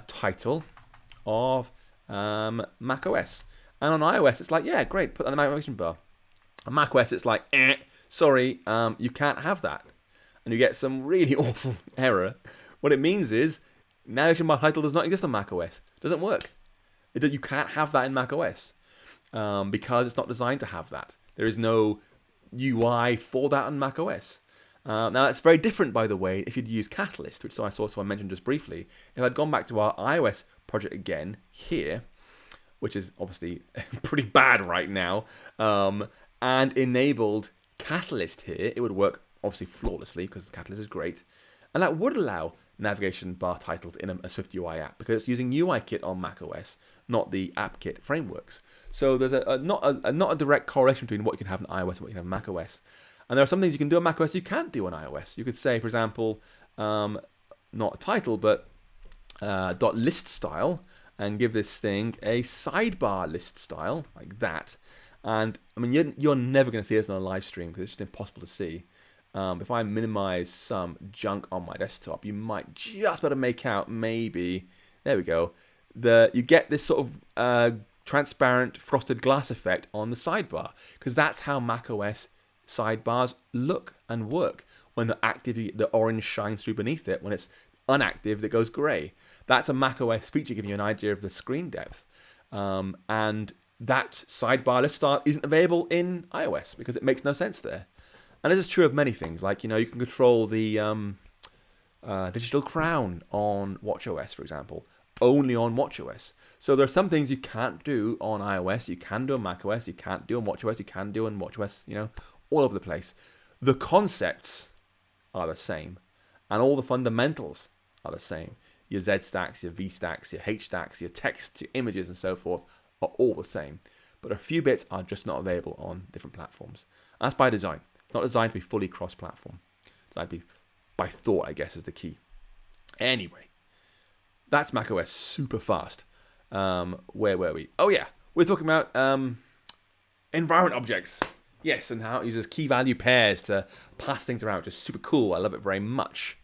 title of macOS. And on iOS, it's like, yeah, great, put that in the navigation bar. On macOS, it's like, sorry, you can't have that. And you get some really awful error. What it means is, navigation bar title does not exist on macOS. It doesn't work. You can't have that in macOS because it's not designed to have that. There is no UI for that on macOS. Now, that's very different, by the way, if you'd use Catalyst, which I mentioned just briefly. If I'd gone back to our iOS project again here, which is obviously pretty bad right now, and enabled Catalyst here, it would work obviously flawlessly because Catalyst is great. And that would allow navigation bar titled in a SwiftUI app because it's using UIKit on macOS, not the AppKit frameworks. So there's not a direct correlation between what you can have in iOS and what you can have in macOS. And there are some things you can do on macOS you can't do on iOS. You could say, for example, not a title, but .list style, and give this thing a sidebar list style, like that. And I mean, you're never going to see this on a live stream because it's just impossible to see. If I minimize some junk on my desktop, you might just be able to make out maybe, there we go, you get this sort of transparent frosted glass effect on the sidebar, because that's how macOS sidebars look and work. When they're active, the orange shines through beneath it. When it's inactive, it goes grey. That's a macOS feature giving you an idea of the screen depth. And that sidebar list style isn't available in iOS because it makes no sense there. And this is true of many things, like, you know, you can control the digital crown on watchOS, for example, only on watchOS. So there are some things you can't do on iOS, you can do on macOS, you can't do on watchOS, you can do on watchOS, you know, all over the place. The concepts are the same, and all the fundamentals are the same. Your Z stacks, your V stacks, your H stacks, your text, your images, and so forth are all the same. But a few bits are just not available on different platforms. And that's by design. Not designed to be fully cross-platform. Designed to be by thought, I guess, is the key. Anyway, that's macOS super fast. Where were we? Oh yeah, we're talking about environment objects. Yes, and how it uses key value pairs to pass things around. Just super cool. I love it very much.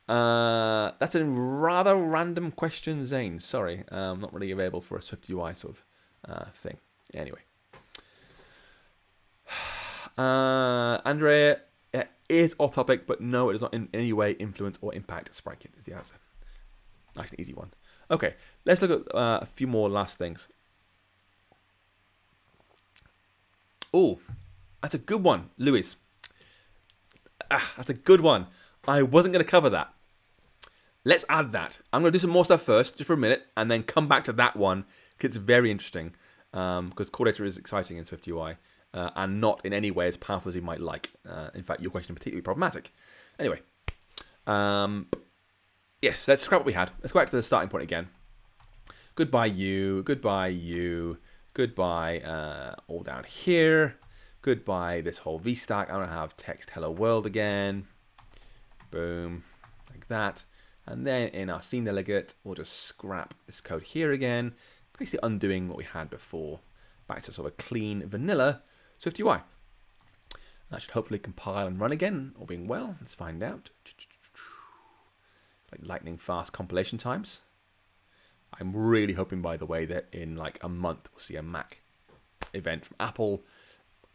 That's a rather random question, Zane. Sorry, not really available for a SwiftUI sort of thing. Anyway. Andrea, is off topic, but no, it does not in any way influence or impact SpriteKit is the answer. Nice and easy one. Okay, let's look at a few more last things. Oh, that's a good one, Louis. That's a good one. I wasn't going to cover that. Let's add that. I'm going to do some more stuff first, just for a minute, and then come back to that one, because it's very interesting, because core data is exciting in SwiftUI. And not in any way as powerful as you might like. In fact, your question is particularly problematic. Anyway, yes, let's scrap what we had. Let's go back to the starting point again. Goodbye you, goodbye you, goodbye all down here. Goodbye this whole Vstack. I'm going to have text hello world again. Boom, like that. And then in our scene delegate, we'll just scrap this code here again, basically undoing what we had before. Back to sort of a clean vanilla SwiftUI. That should hopefully compile and run again, all being well. Let's find out. It's like lightning fast compilation times. I'm really hoping, by the way, that in like a month we'll see a Mac event from Apple.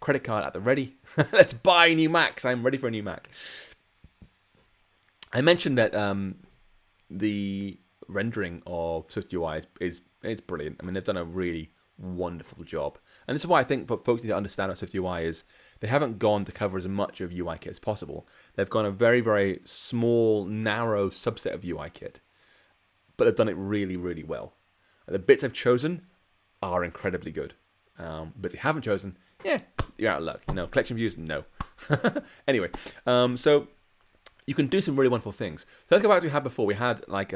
credit card at the ready. Let's buy new Macs. I'm ready for a new Mac. I mentioned that the rendering of SwiftUI is brilliant. I mean, they've done a really wonderful job. And this is why I think what folks need to understand about SwiftUI is they haven't gone to cover as much of UIKit as possible. They've gone a very, very small, narrow subset of UIKit, but they've done it really, really well. The bits I've chosen are incredibly good. Bits you haven't chosen, yeah, you're out of luck. Collection views, no. Anyway, so you can do some really wonderful things. So let's go back to what we had before. We had like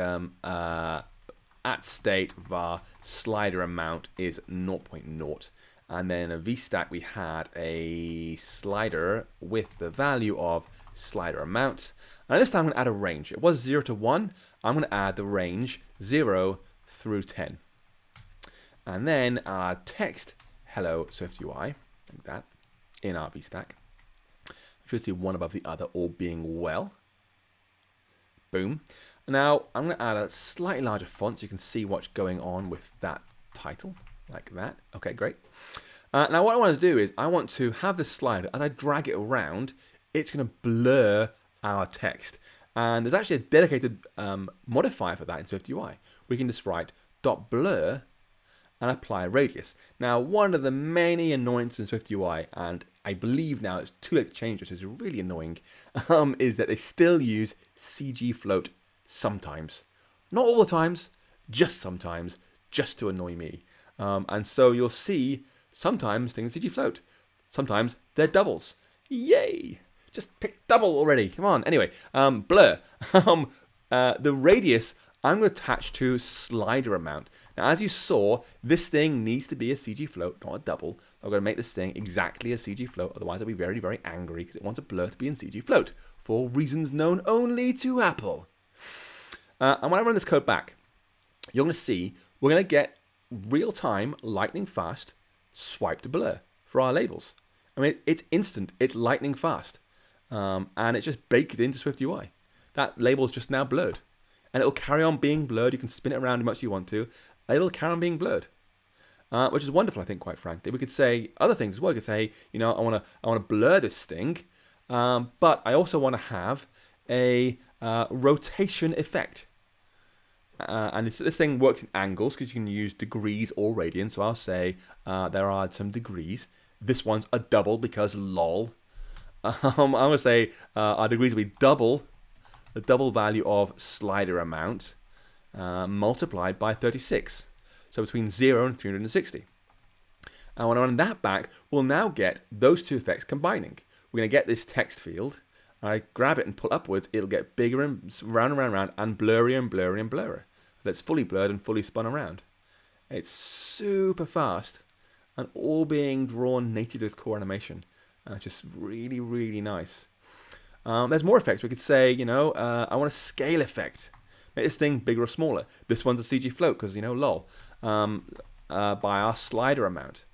AtState var slider amount is 0.0. And then a Vstack, we had a slider with the value of slider amount. And this time I'm going to add a range. It was 0 to 1. I'm going to add the range 0 through 10. And then our text, hello SwiftUI, like that, in our Vstack. You should see one above the other, all being well. Boom. Now I'm going to add a slightly larger font so you can see what's going on with that title, like that. Okay, great. Now what I want to do is I want to have this slider, as I drag it around, it's going to blur our text. And there's actually a dedicated modifier for that in SwiftUI. We can just write .blur and apply a radius. Now, one of the many annoyances in SwiftUI, and I believe now it's too late to change this, which is really annoying, is that they still use CG float sometimes. Not all the times, just sometimes, just to annoy me. And so you'll see sometimes things CG float. Sometimes they're doubles. Yay! Just pick double already. Come on. Anyway, blur. The radius I'm going to attach to slider amount. Now, as you saw, this thing needs to be a CG float, not a double. I'm going to make this thing exactly a CG float. Otherwise, I'll be very, very angry because it wants a blur to be in CG float for reasons known only to Apple. And when I run this code back, you're going to see we're going to get real-time, lightning fast swipe to blur for our labels. I mean, it's instant. It's lightning fast. And it's just baked into SwiftUI. That label is just now blurred. And it'll carry on being blurred. You can spin it around as much as you want to. It'll carry on being blurred, which is wonderful, I think, quite frankly. We could say other things as well. We could say, I want to blur this thing, but I also want to have a rotation effect. And this thing works in angles because you can use degrees or radians. So I'll say there are some degrees. This one's a double because lol. I'm going to say our degrees will be double. The double value of slider amount multiplied by 36. So between 0 and 360. And when I run that back, we'll now get those two effects combining. We're going to get this text field. I grab it and pull upwards. It'll get bigger and round and round and round and blurrier and blurrier and blurrier. That's fully blurred and fully spun around. It's super fast and all being drawn native with core animation. Just really, really nice. There's more effects. We could say, I want a scale effect. Make this thing bigger or smaller. This one's a CG float because, lol. By our slider amount.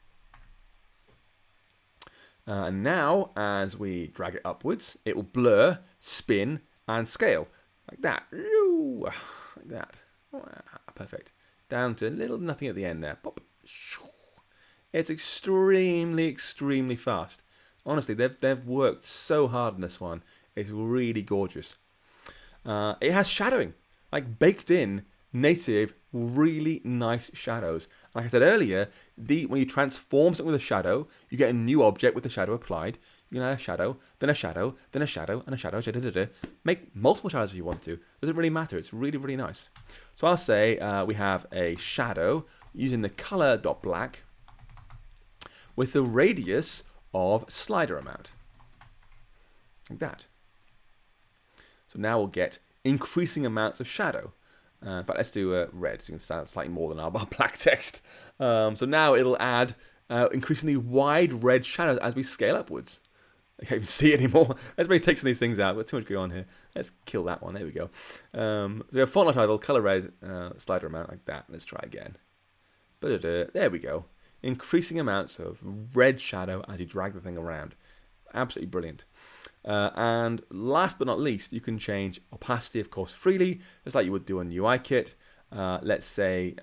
And now, as we drag it upwards, it will blur, spin, and scale. Like that. Like that. Perfect. Down to little nothing at the end there. Pop. It's extremely, extremely fast. Honestly, they've worked so hard on this one. It's really gorgeous. It has shadowing, like baked in, native, really nice shadows. Like I said earlier, when you transform something with a shadow, you get a new object with the shadow applied. You can have a shadow, then a shadow, then a shadow, and a shadow. Make multiple shadows if you want to. Doesn't really matter. It's really, really nice. So I'll say we have a shadow using the color.black with the radius of slider amount. Like that. So now we'll get increasing amounts of shadow. In fact, let's do red, so you can stand slightly more than our black text. So now it'll add increasingly wide red shadows as we scale upwards. I can't even see it anymore. Let's maybe take some of these things out. We've got too much going on here. Let's kill that one. There we go. We have font title, color red, slider amount like that. Let's try again. There we go. Increasing amounts of red shadow as you drag the thing around. Absolutely brilliant. And last but not least, you can change opacity, of course, freely, just like you would do on UIKit. Let's say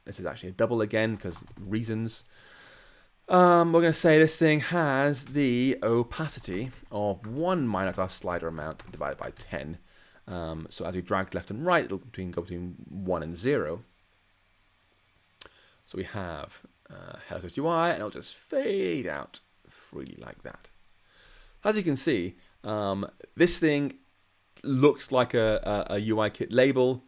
this is actually a double again because reasons. We're going to say this thing has the opacity of 1 minus our slider amount divided by 10. So as we drag left and right, it'll go between 1 and 0. So we have Hello SwiftUI, and it'll just fade out freely like that. As you can see, this thing looks like a UI kit label,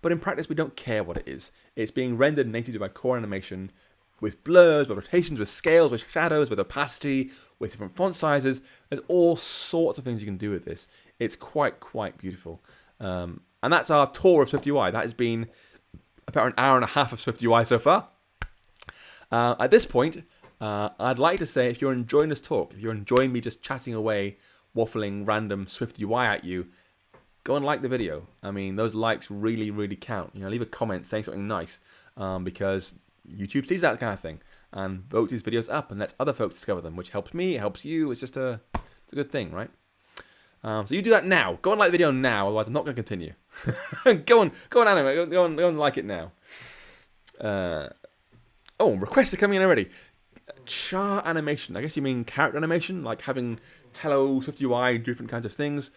but in practice we don't care what it is. It's being rendered natively by core animation with blurs, with rotations, with scales, with shadows, with opacity, with different font sizes. There's all sorts of things you can do with this. It's quite beautiful. And that's our tour of SwiftUI. That has been about an hour and a half of SwiftUI so far. At this point, I'd like to say, if you're enjoying this talk, if you're enjoying me just chatting away, waffling random SwiftUI at you, go and like the video. I mean, those likes really count. You know, leave a comment saying something nice, because YouTube sees that kind of thing and votes these videos up and lets other folks discover them, which helps me, it helps you. It's just it's a good thing, right? So you do that now. Go and like the video now, otherwise I'm not going to continue. go on, anime. Go and like it now. Oh, requests are coming in already. Char animation. I guess you mean character animation, like having Hello SwiftUI, different kinds of things.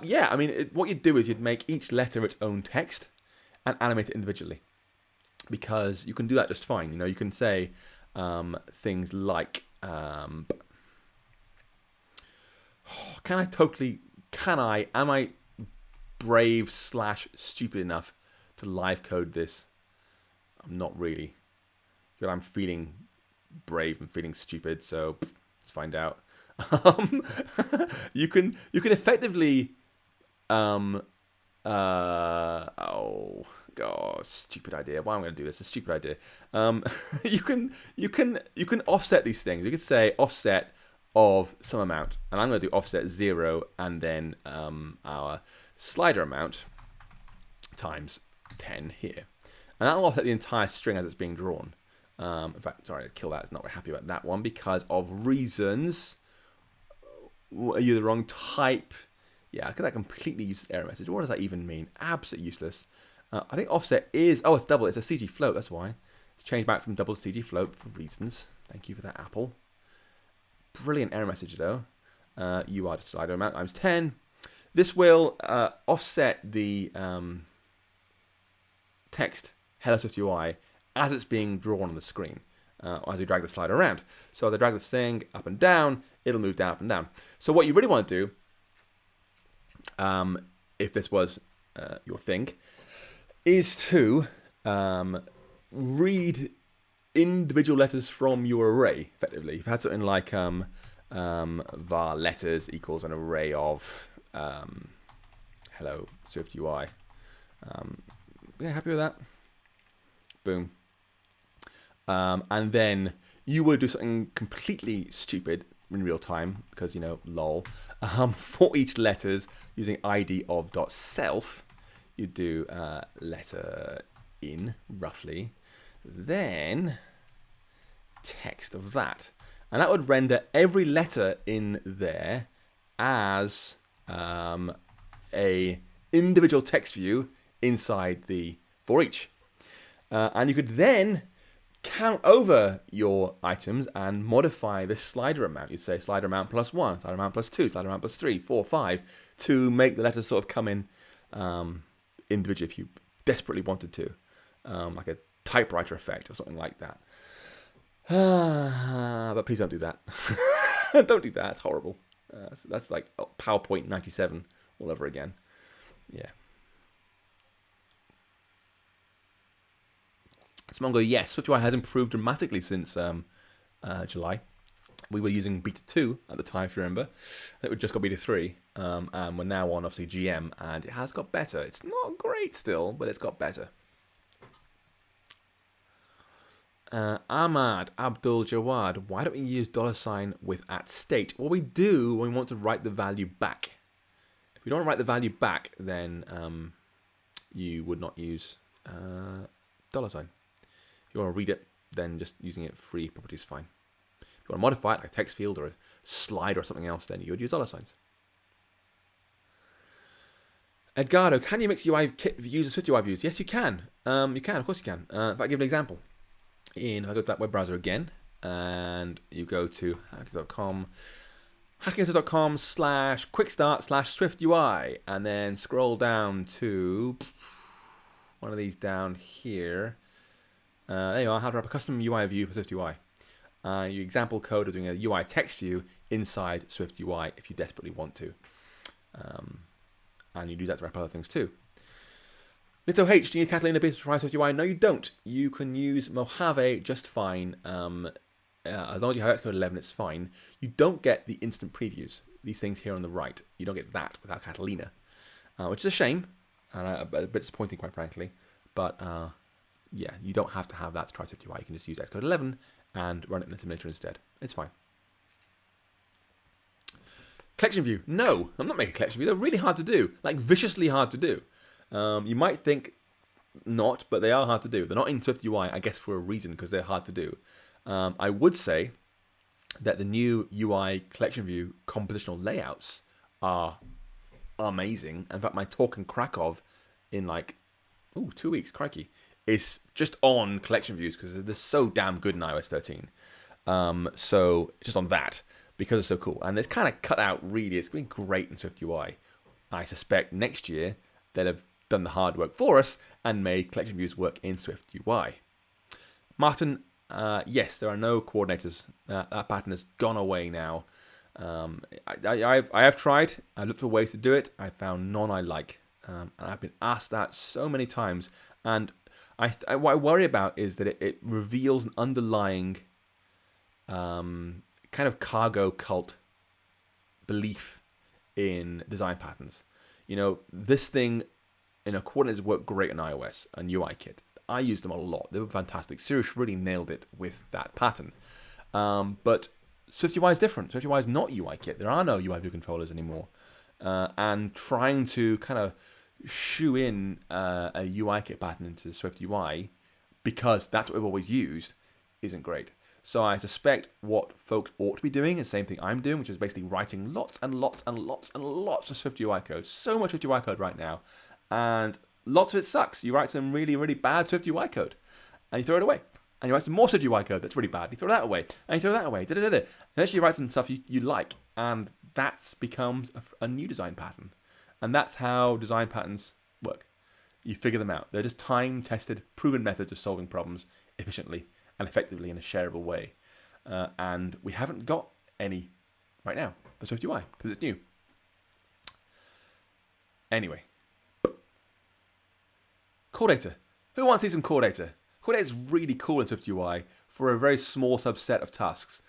Yeah, I mean, what you'd do is you'd make each letter its own text and animate it individually, because you can do that just fine. You know, you can say things like, am I brave / stupid enough to live code this? I'm not really. But I'm feeling brave and feeling stupid, so let's find out. You can effectively oh god, stupid idea. Why am I going to do this? It's a stupid idea. You can offset these things. You could say offset of some amount, and I'm going to do offset 0 and then our slider amount times 10 here, and that'll offset the entire string as it's being drawn. In fact, sorry, kill that. It's not very happy about that one because of reasons. Are you the wrong type? Yeah, that completely useless error message. What does that even mean? Absolutely useless. I think offset is, oh, it's double. It's a CG float, that's why. It's changed back from double to CG float for reasons. Thank you for that, Apple. Brilliant error message, though. You are the slider amount times 10. This will offset the text Hello SwiftUI as it's being drawn on the screen, as we drag the slider around. So as I drag this thing up and down, it'll move down, up and down. So what you really want to do, if this was your thing, is to read individual letters from your array, effectively. You've had something like var letters equals an array of hello SwiftUI. Yeah, happy with that? Boom. And then you would do something completely stupid in real time, because, you know, lol. For each letters, using id of .self, you do letter in, roughly, then text of that. And that would render every letter in there as a individual text view inside the for each. And you could then count over your items and modify the slider amount. You'd say slider amount plus 1, slider amount plus 2, slider amount plus 3, 4, 5, to make the letters sort of come in individually if you desperately wanted to, like a typewriter effect or something like that. But please don't do that. Don't do that. It's horrible. That's like PowerPoint 97 all over again. Yeah. Someone go, yes, SwiftUI has improved dramatically since July. We were using beta 2 at the time, if you remember. I think we just got beta 3, and we're now on, obviously, GM, and it has got better. It's not great still, but it's got better. Ahmad Abdul Jawad, why don't we use $ with @state? Well, we do when we want to write the value back. If we don't write the value back, then you would not use $. If you want to read it, then just using it free property is fine. If you want to modify it, like a text field or a slide or something else, then you would use $. Edgardo, can you mix UI views and SwiftUI views? Yes, you can. You can, of course you can. If I give an example, if I go to that web browser again, and you go to hackers.com, hackingator.com/quickstart/SwiftUI, and then scroll down to one of these down here. There you are, how to wrap a custom UI view for SwiftUI. You example code of doing a UI text view inside SwiftUI if you desperately want to. And you do that to wrap other things too. Little H, do you need Catalina bits to try SwiftUI? No, you don't. You can use Mojave just fine. As long as you have Xcode 11, it's fine. You don't get the instant previews, these things here on the right. You don't get that without Catalina, which is a shame, and a bit disappointing, quite frankly. But yeah, you don't have to have that to try SwiftUI. You can just use Xcode 11 and run it in the simulator instead. It's fine. Collection view. No, I'm not making a collection view. They're really hard to do, like viciously hard to do. You might think not, but they are hard to do. They're not in SwiftUI, I guess, for a reason, because they're hard to do. I would say that the new UI collection view compositional layouts are amazing. In fact, my talk in Krakow in like 2 weeks, crikey, is just on collection views because they're so damn good in iOS 13. So just on that, because it's so cool. And it's kind of cut out really. It's been great in SwiftUI. I suspect next year they'll have done the hard work for us and made collection views work in SwiftUI. Martin, yes, there are no coordinators. That pattern has gone away now. I have tried. I looked for ways to do it. I found none I like. And I've been asked that so many times. And what I worry about is that it reveals an underlying kind of cargo cult belief in design patterns. You know, this thing, coordinators work great on iOS and UIKit. I used them a lot. They were fantastic. Sirius really nailed it with that pattern. But SwiftUI is different. SwiftUI is not UIKit. There are no UI view controllers anymore. And trying to kind of shoe in a UIKit pattern into SwiftUI, because that's what we've always used, isn't great. So I suspect what folks ought to be doing is the same thing I'm doing, which is basically writing lots and lots and lots and lots of SwiftUI code. So much SwiftUI code right now. And lots of it sucks. You write some really, really bad SwiftUI code and you throw it away. And you write some more SwiftUI code that's really bad. You throw that away and you throw that away. And eventually you write some stuff you like, and that becomes a new design pattern. And that's how design patterns work. You figure them out. They're just time-tested, proven methods of solving problems efficiently and effectively in a shareable way. And we haven't got any right now for SwiftUI because it's new. Anyway. Core data. Who wants to see some core data? Core data is really cool in SwiftUI for a very small subset of tasks,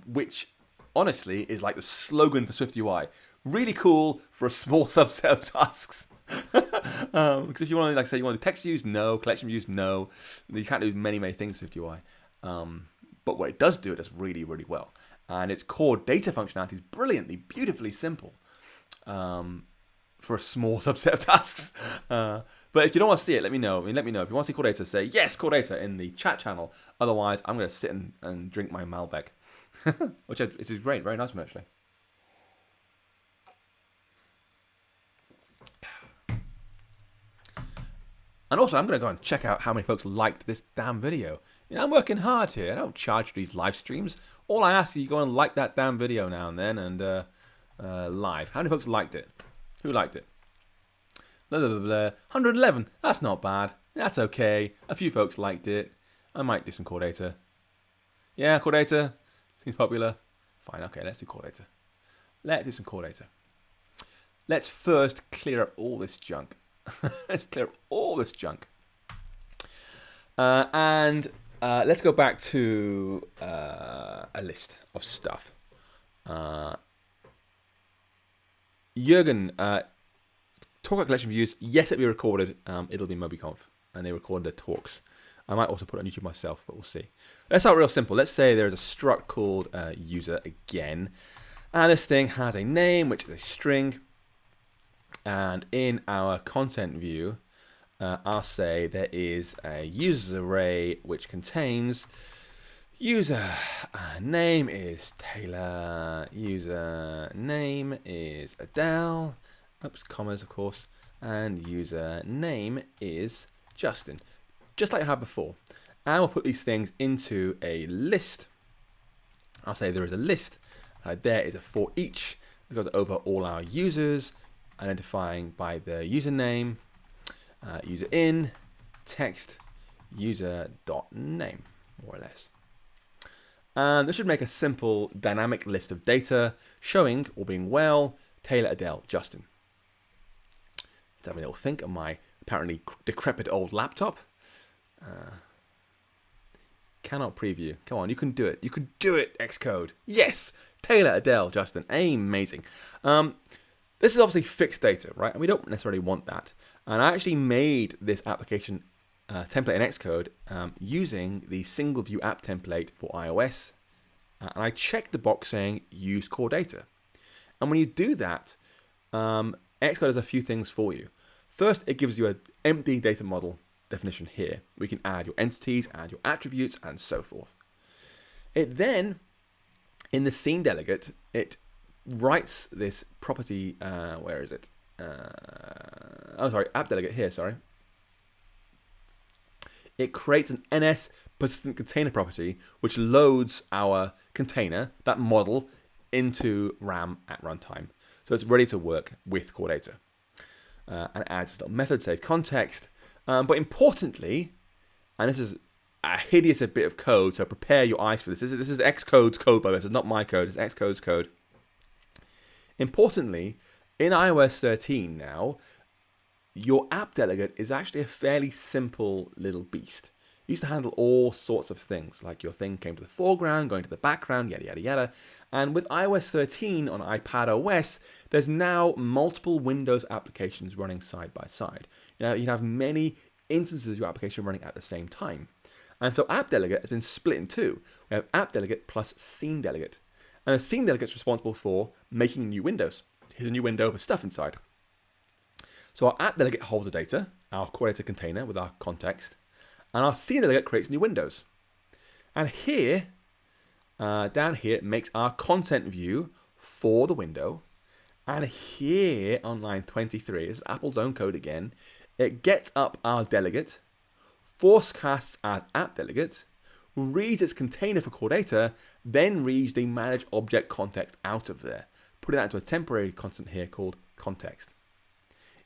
which honestly is like the slogan for SwiftUI. Really cool for a small subset of tasks. Because if you want to, like, say, you want to do text views, no. Collection views, no. You can't do many, many things with SwiftUI. But what it does do, it does really, really well. And its core data functionality is brilliantly, beautifully simple for a small subset of tasks. But if you don't want to see it, let me know. Let me know. If you want to see core data, say, yes, core data in the chat channel. Otherwise, I'm going to sit and drink my Malbec. Which is great. Very nice one, actually. And also, I'm going to go and check out how many folks liked this damn video. You know, I'm working hard here. I don't charge for these live streams. All I ask is you go and like that damn video now and then, and live. How many folks liked it? Who liked it? Blah, blah, blah, blah. 111. That's not bad. That's okay. A few folks liked it. I might do some core data. Yeah, core data. Seems popular. Fine, okay, let's do core data. Let's do some core data. Let's first clear up all this junk. Let's clear up all this junk. And let's go back to a list of stuff. Jürgen, talk about collection views. Yes, it'll be recorded. It'll be MobiConf, and they record their talks. I might also put it on YouTube myself, but we'll see. Let's start real simple. Let's say there's a struct called user again, and this thing has a name, which is a string. And in our content view, I'll say there is a users array which contains user name is Taylor, user name is Adele, oops, commas of course, and user name is Justin, just like I had before. And we'll put these things into a list I'll say there is a list. There is a for each that goes over all our users, identifying by the username, user in, text, user.name, more or less. And this should make a simple dynamic list of data showing, all being well, Taylor, Adele, Justin. Let's have a little think of my apparently decrepit old laptop. Cannot preview. Come on, you can do it. You can do it, Xcode. Yes! Taylor, Adele, Justin. Amazing. This is obviously fixed data, right? And we don't necessarily want that. And I actually made this application template in Xcode using the single view app template for iOS. And I checked the box saying use core data. And when you do that, Xcode does a few things for you. First, it gives you an empty data model definition here. We can add your entities, add your attributes, and so forth. It then, in the scene delegate, it writes this property, where is it? App delegate here, sorry. It creates an NS persistent container property, which loads our container, that model, into RAM at runtime. So it's ready to work with core data. And adds a little method, save context. But importantly, and this is a hideous bit of code, so prepare your eyes for this. This is Xcode's code, by the way. This is not my code, it's Xcode's code. Importantly, in iOS 13 now, your app delegate is actually a fairly simple little beast. It used to handle all sorts of things, like your thing came to the foreground, going to the background, yada, yada, yada. And with iOS 13 on iPadOS, there's now multiple Windows applications running side by side. You have many instances of your application running at the same time. And so app delegate has been split in two. We have app delegate plus scene delegate. And a scene delegate is responsible for making new windows. Here's a new window with stuff inside. So our app delegate holds the data, our core data container with our context, and our scene delegate creates new windows. And here, down here, it makes our content view for the window. And here on line 23, this is Apple's own code again, it gets up our delegate, forcecasts as app delegate, reads its container for core data, then reads the manage object context out of there, putting that into a temporary constant here called context.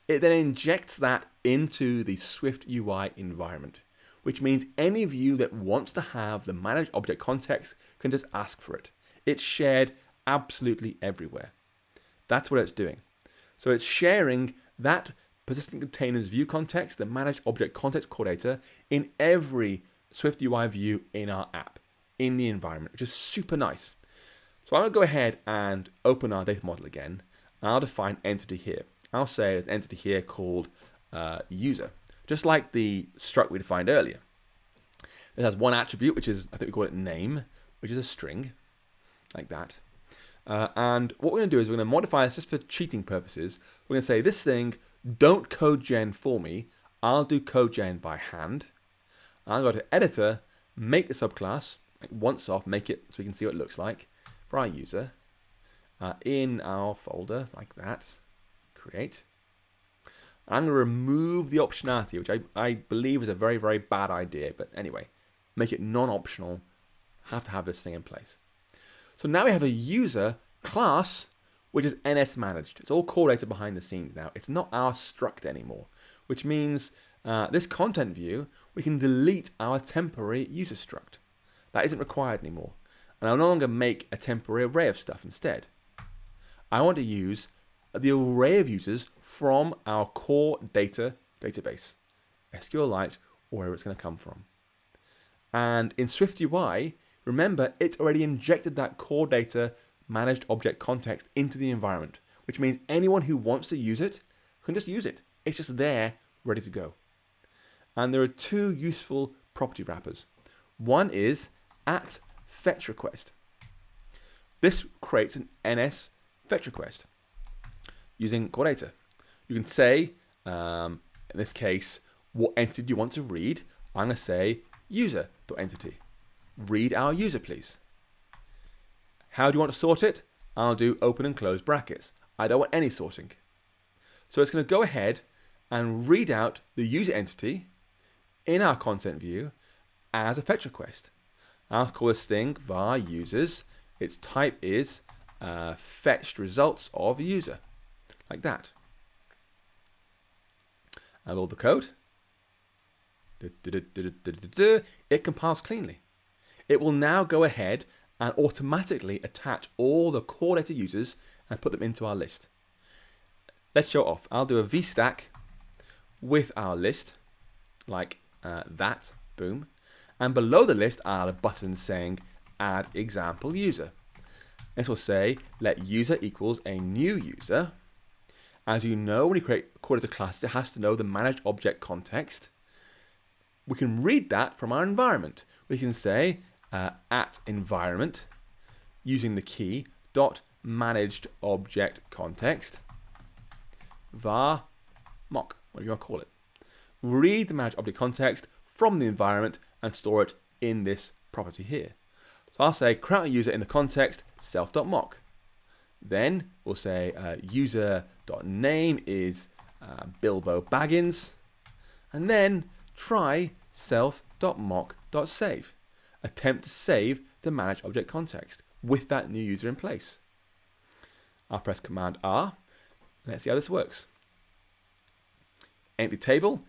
It then injects that into the SwiftUI environment, which means any view that wants to have the manage object context can just ask for it. It's shared absolutely everywhere. That's what it's doing. So it's sharing that persistent containers view context, the manage object context core data, in every SwiftUI view in our app, in the environment, which is super nice. So I'm going to go ahead and open our data model again. I'll define entity here. I'll say an entity here called user, just like the struct we defined earlier. It has one attribute, which is, I think we call it name, which is a string, like that. And what we're going to do is we're going to modify this just for cheating purposes. We're going to say this thing, don't code gen for me. I'll do code gen by hand. I'll go to editor, make the subclass, like once off, make it so we can see what it looks like for our user. In our folder, like that. Create. I'm going to remove the optionality, which I believe is a very, very bad idea. But anyway, make it non-optional. Have to have this thing in place. So now we have a user class, which is NS managed. It's all core data behind the scenes now. It's not our struct anymore, which means this content view, we can delete our temporary user struct. That isn't required anymore. And I'll no longer make a temporary array of stuff instead. I want to use the array of users from our core data database, SQLite, or wherever it's going to come from. And in SwiftUI, remember, it's already injected that core data managed object context into the environment, which means anyone who wants to use it can just use it. It's just there, ready to go. And there are two useful property wrappers. One is at fetch request. This creates an NS fetch request using core data. You can say, in this case, what entity do you want to read? I'm going to say user.entity. Read our user, please. How do you want to sort it? I'll do open and close brackets. I don't want any sorting. So it's going to go ahead and read out the user entity in our content view as a fetch request. I'll call this thing var users, its type is fetched results of user, like that. And all the code, it compiles cleanly. It will now go ahead and automatically attach all the core data users and put them into our list. Let's show it off. I'll do a Vstack with our list, like that, boom. And below the list, I'll have a button saying add example user. This will say let user equals a new user. As you know, when you create a core data class, it has to know the managed object context. We can read that from our environment. We can say at environment using the key dot managed object context var mock, whatever you want to call it. Read the managed object context from the environment and store it in this property here. So I'll say create a user in the context self.mock. Then we'll say user.name is Bilbo Baggins, and then try self.mock.save. Attempt to save the managed object context with that new user in place. I'll press Command R. Let's see how this works. Empty table,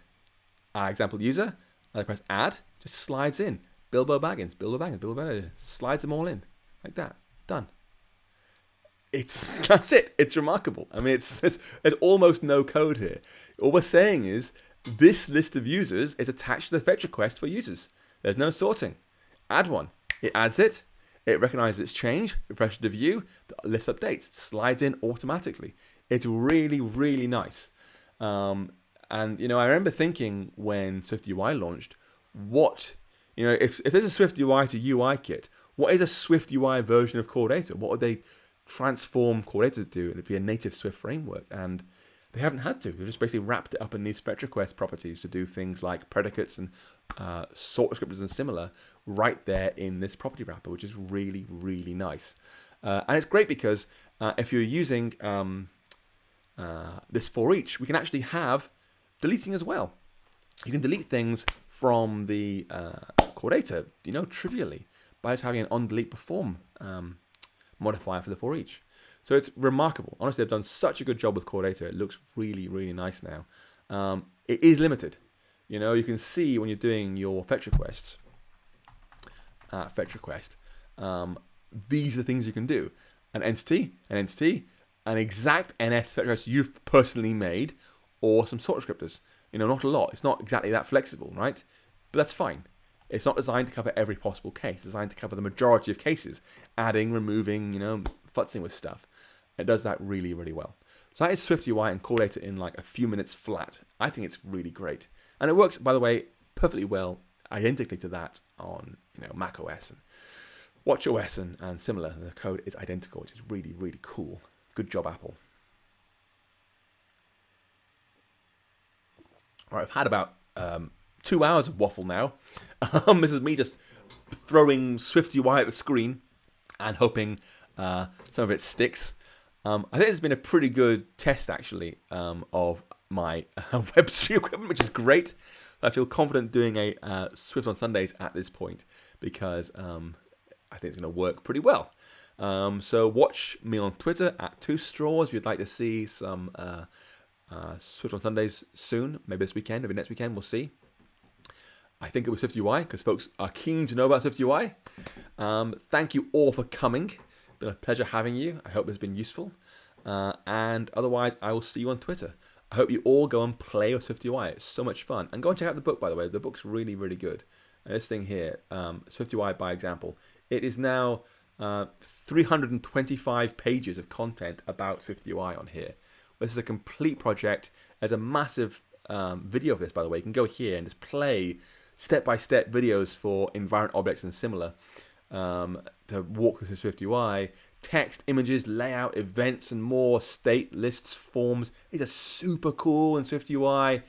our example user. I press add, just slides in. Bilbo Baggins, Bilbo Baggins, Bilbo Baggins. Slides them all in, like that. Done. That's it. It's remarkable. I mean, there's almost no code here. All we're saying is this list of users is attached to the fetch request for users. There's no sorting. Add one. It adds it. It recognizes its change, refreshes the view, the list updates, slides in automatically. It's really, really nice. And, you know, I remember thinking when SwiftUI launched, if there's a SwiftUI to UI kit, what is a SwiftUI version of core data? What would they transform core data to do? It'd be a native Swift framework. And they haven't had to. They've just basically wrapped it up in these fetch request properties to do things like predicates and sort descriptors and similar right there in this property wrapper, which is really, really nice. And it's great because if you're using this for each, we can actually have deleting as well. You can delete things from the core data, trivially by just having an onDeletePerform modifier for the for each. So it's remarkable. Honestly, they've done such a good job with core data. It looks really, really nice now. It is limited. You can see when you're doing your fetch requests, these are the things you can do. An entity, an exact NS fetch request you've personally made, or some sort descriptors. Not a lot. It's not exactly that flexible, right? But that's fine. It's not designed to cover every possible case. It's designed to cover the majority of cases, adding, removing, futzing with stuff. It does that really, really well. So that is SwiftUI and core data in like a few minutes flat. I think it's really great. And it works, by the way, perfectly well, identically to that on macOS and watchOS and similar. The code is identical, which is really, really cool. Good job, Apple. All right, I've had about 2 hours of waffle now. This is me just throwing SwiftUI at the screen and hoping some of it sticks. I think it's been a pretty good test, actually, of my web stream equipment, which is great. I feel confident doing a Swift on Sundays at this point because I think it's going to work pretty well. So watch me on Twitter at 2straws if you'd like to see some Swift on Sundays soon, maybe this weekend, maybe next weekend, we'll see. I think it was SwiftUI because folks are keen to know about SwiftUI. Thank you all for coming. It's been a pleasure having you. I hope this has been useful. And otherwise, I will see you on Twitter. I hope you all go and play with SwiftUI. It's so much fun. And go and check out the book, by the way. The book's really, really good. And this thing here, SwiftUI by example, it is now 325 pages of content about SwiftUI on here. This is a complete project. There's a massive video of this, by the way. You can go here and just play step-by-step videos for environment objects and similar to walk through SwiftUI. Text, images, layout, events, and more. State, lists, forms. These are super cool in SwiftUI.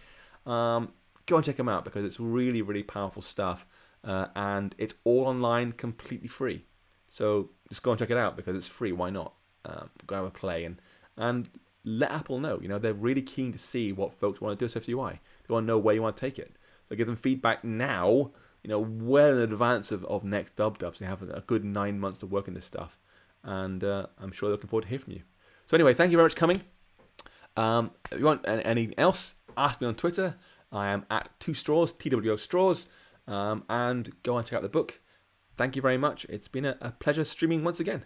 Go and check them out because it's really, really powerful stuff. And it's all online, completely free. So just go and check it out because it's free. Why not? Go and have a play and let Apple know. They're really keen to see what folks want to do with SwiftUI. They want to know where you want to take it. So give them feedback now, well in advance of next dub. So they have a good 9 months to work in this stuff. and I'm sure looking forward to hearing from you. So anyway, thank you very much for coming. If you want anything else, ask me on Twitter. I am at 2straws, TWO straws, and go and check out the book. Thank you very much. It's been a pleasure streaming once again.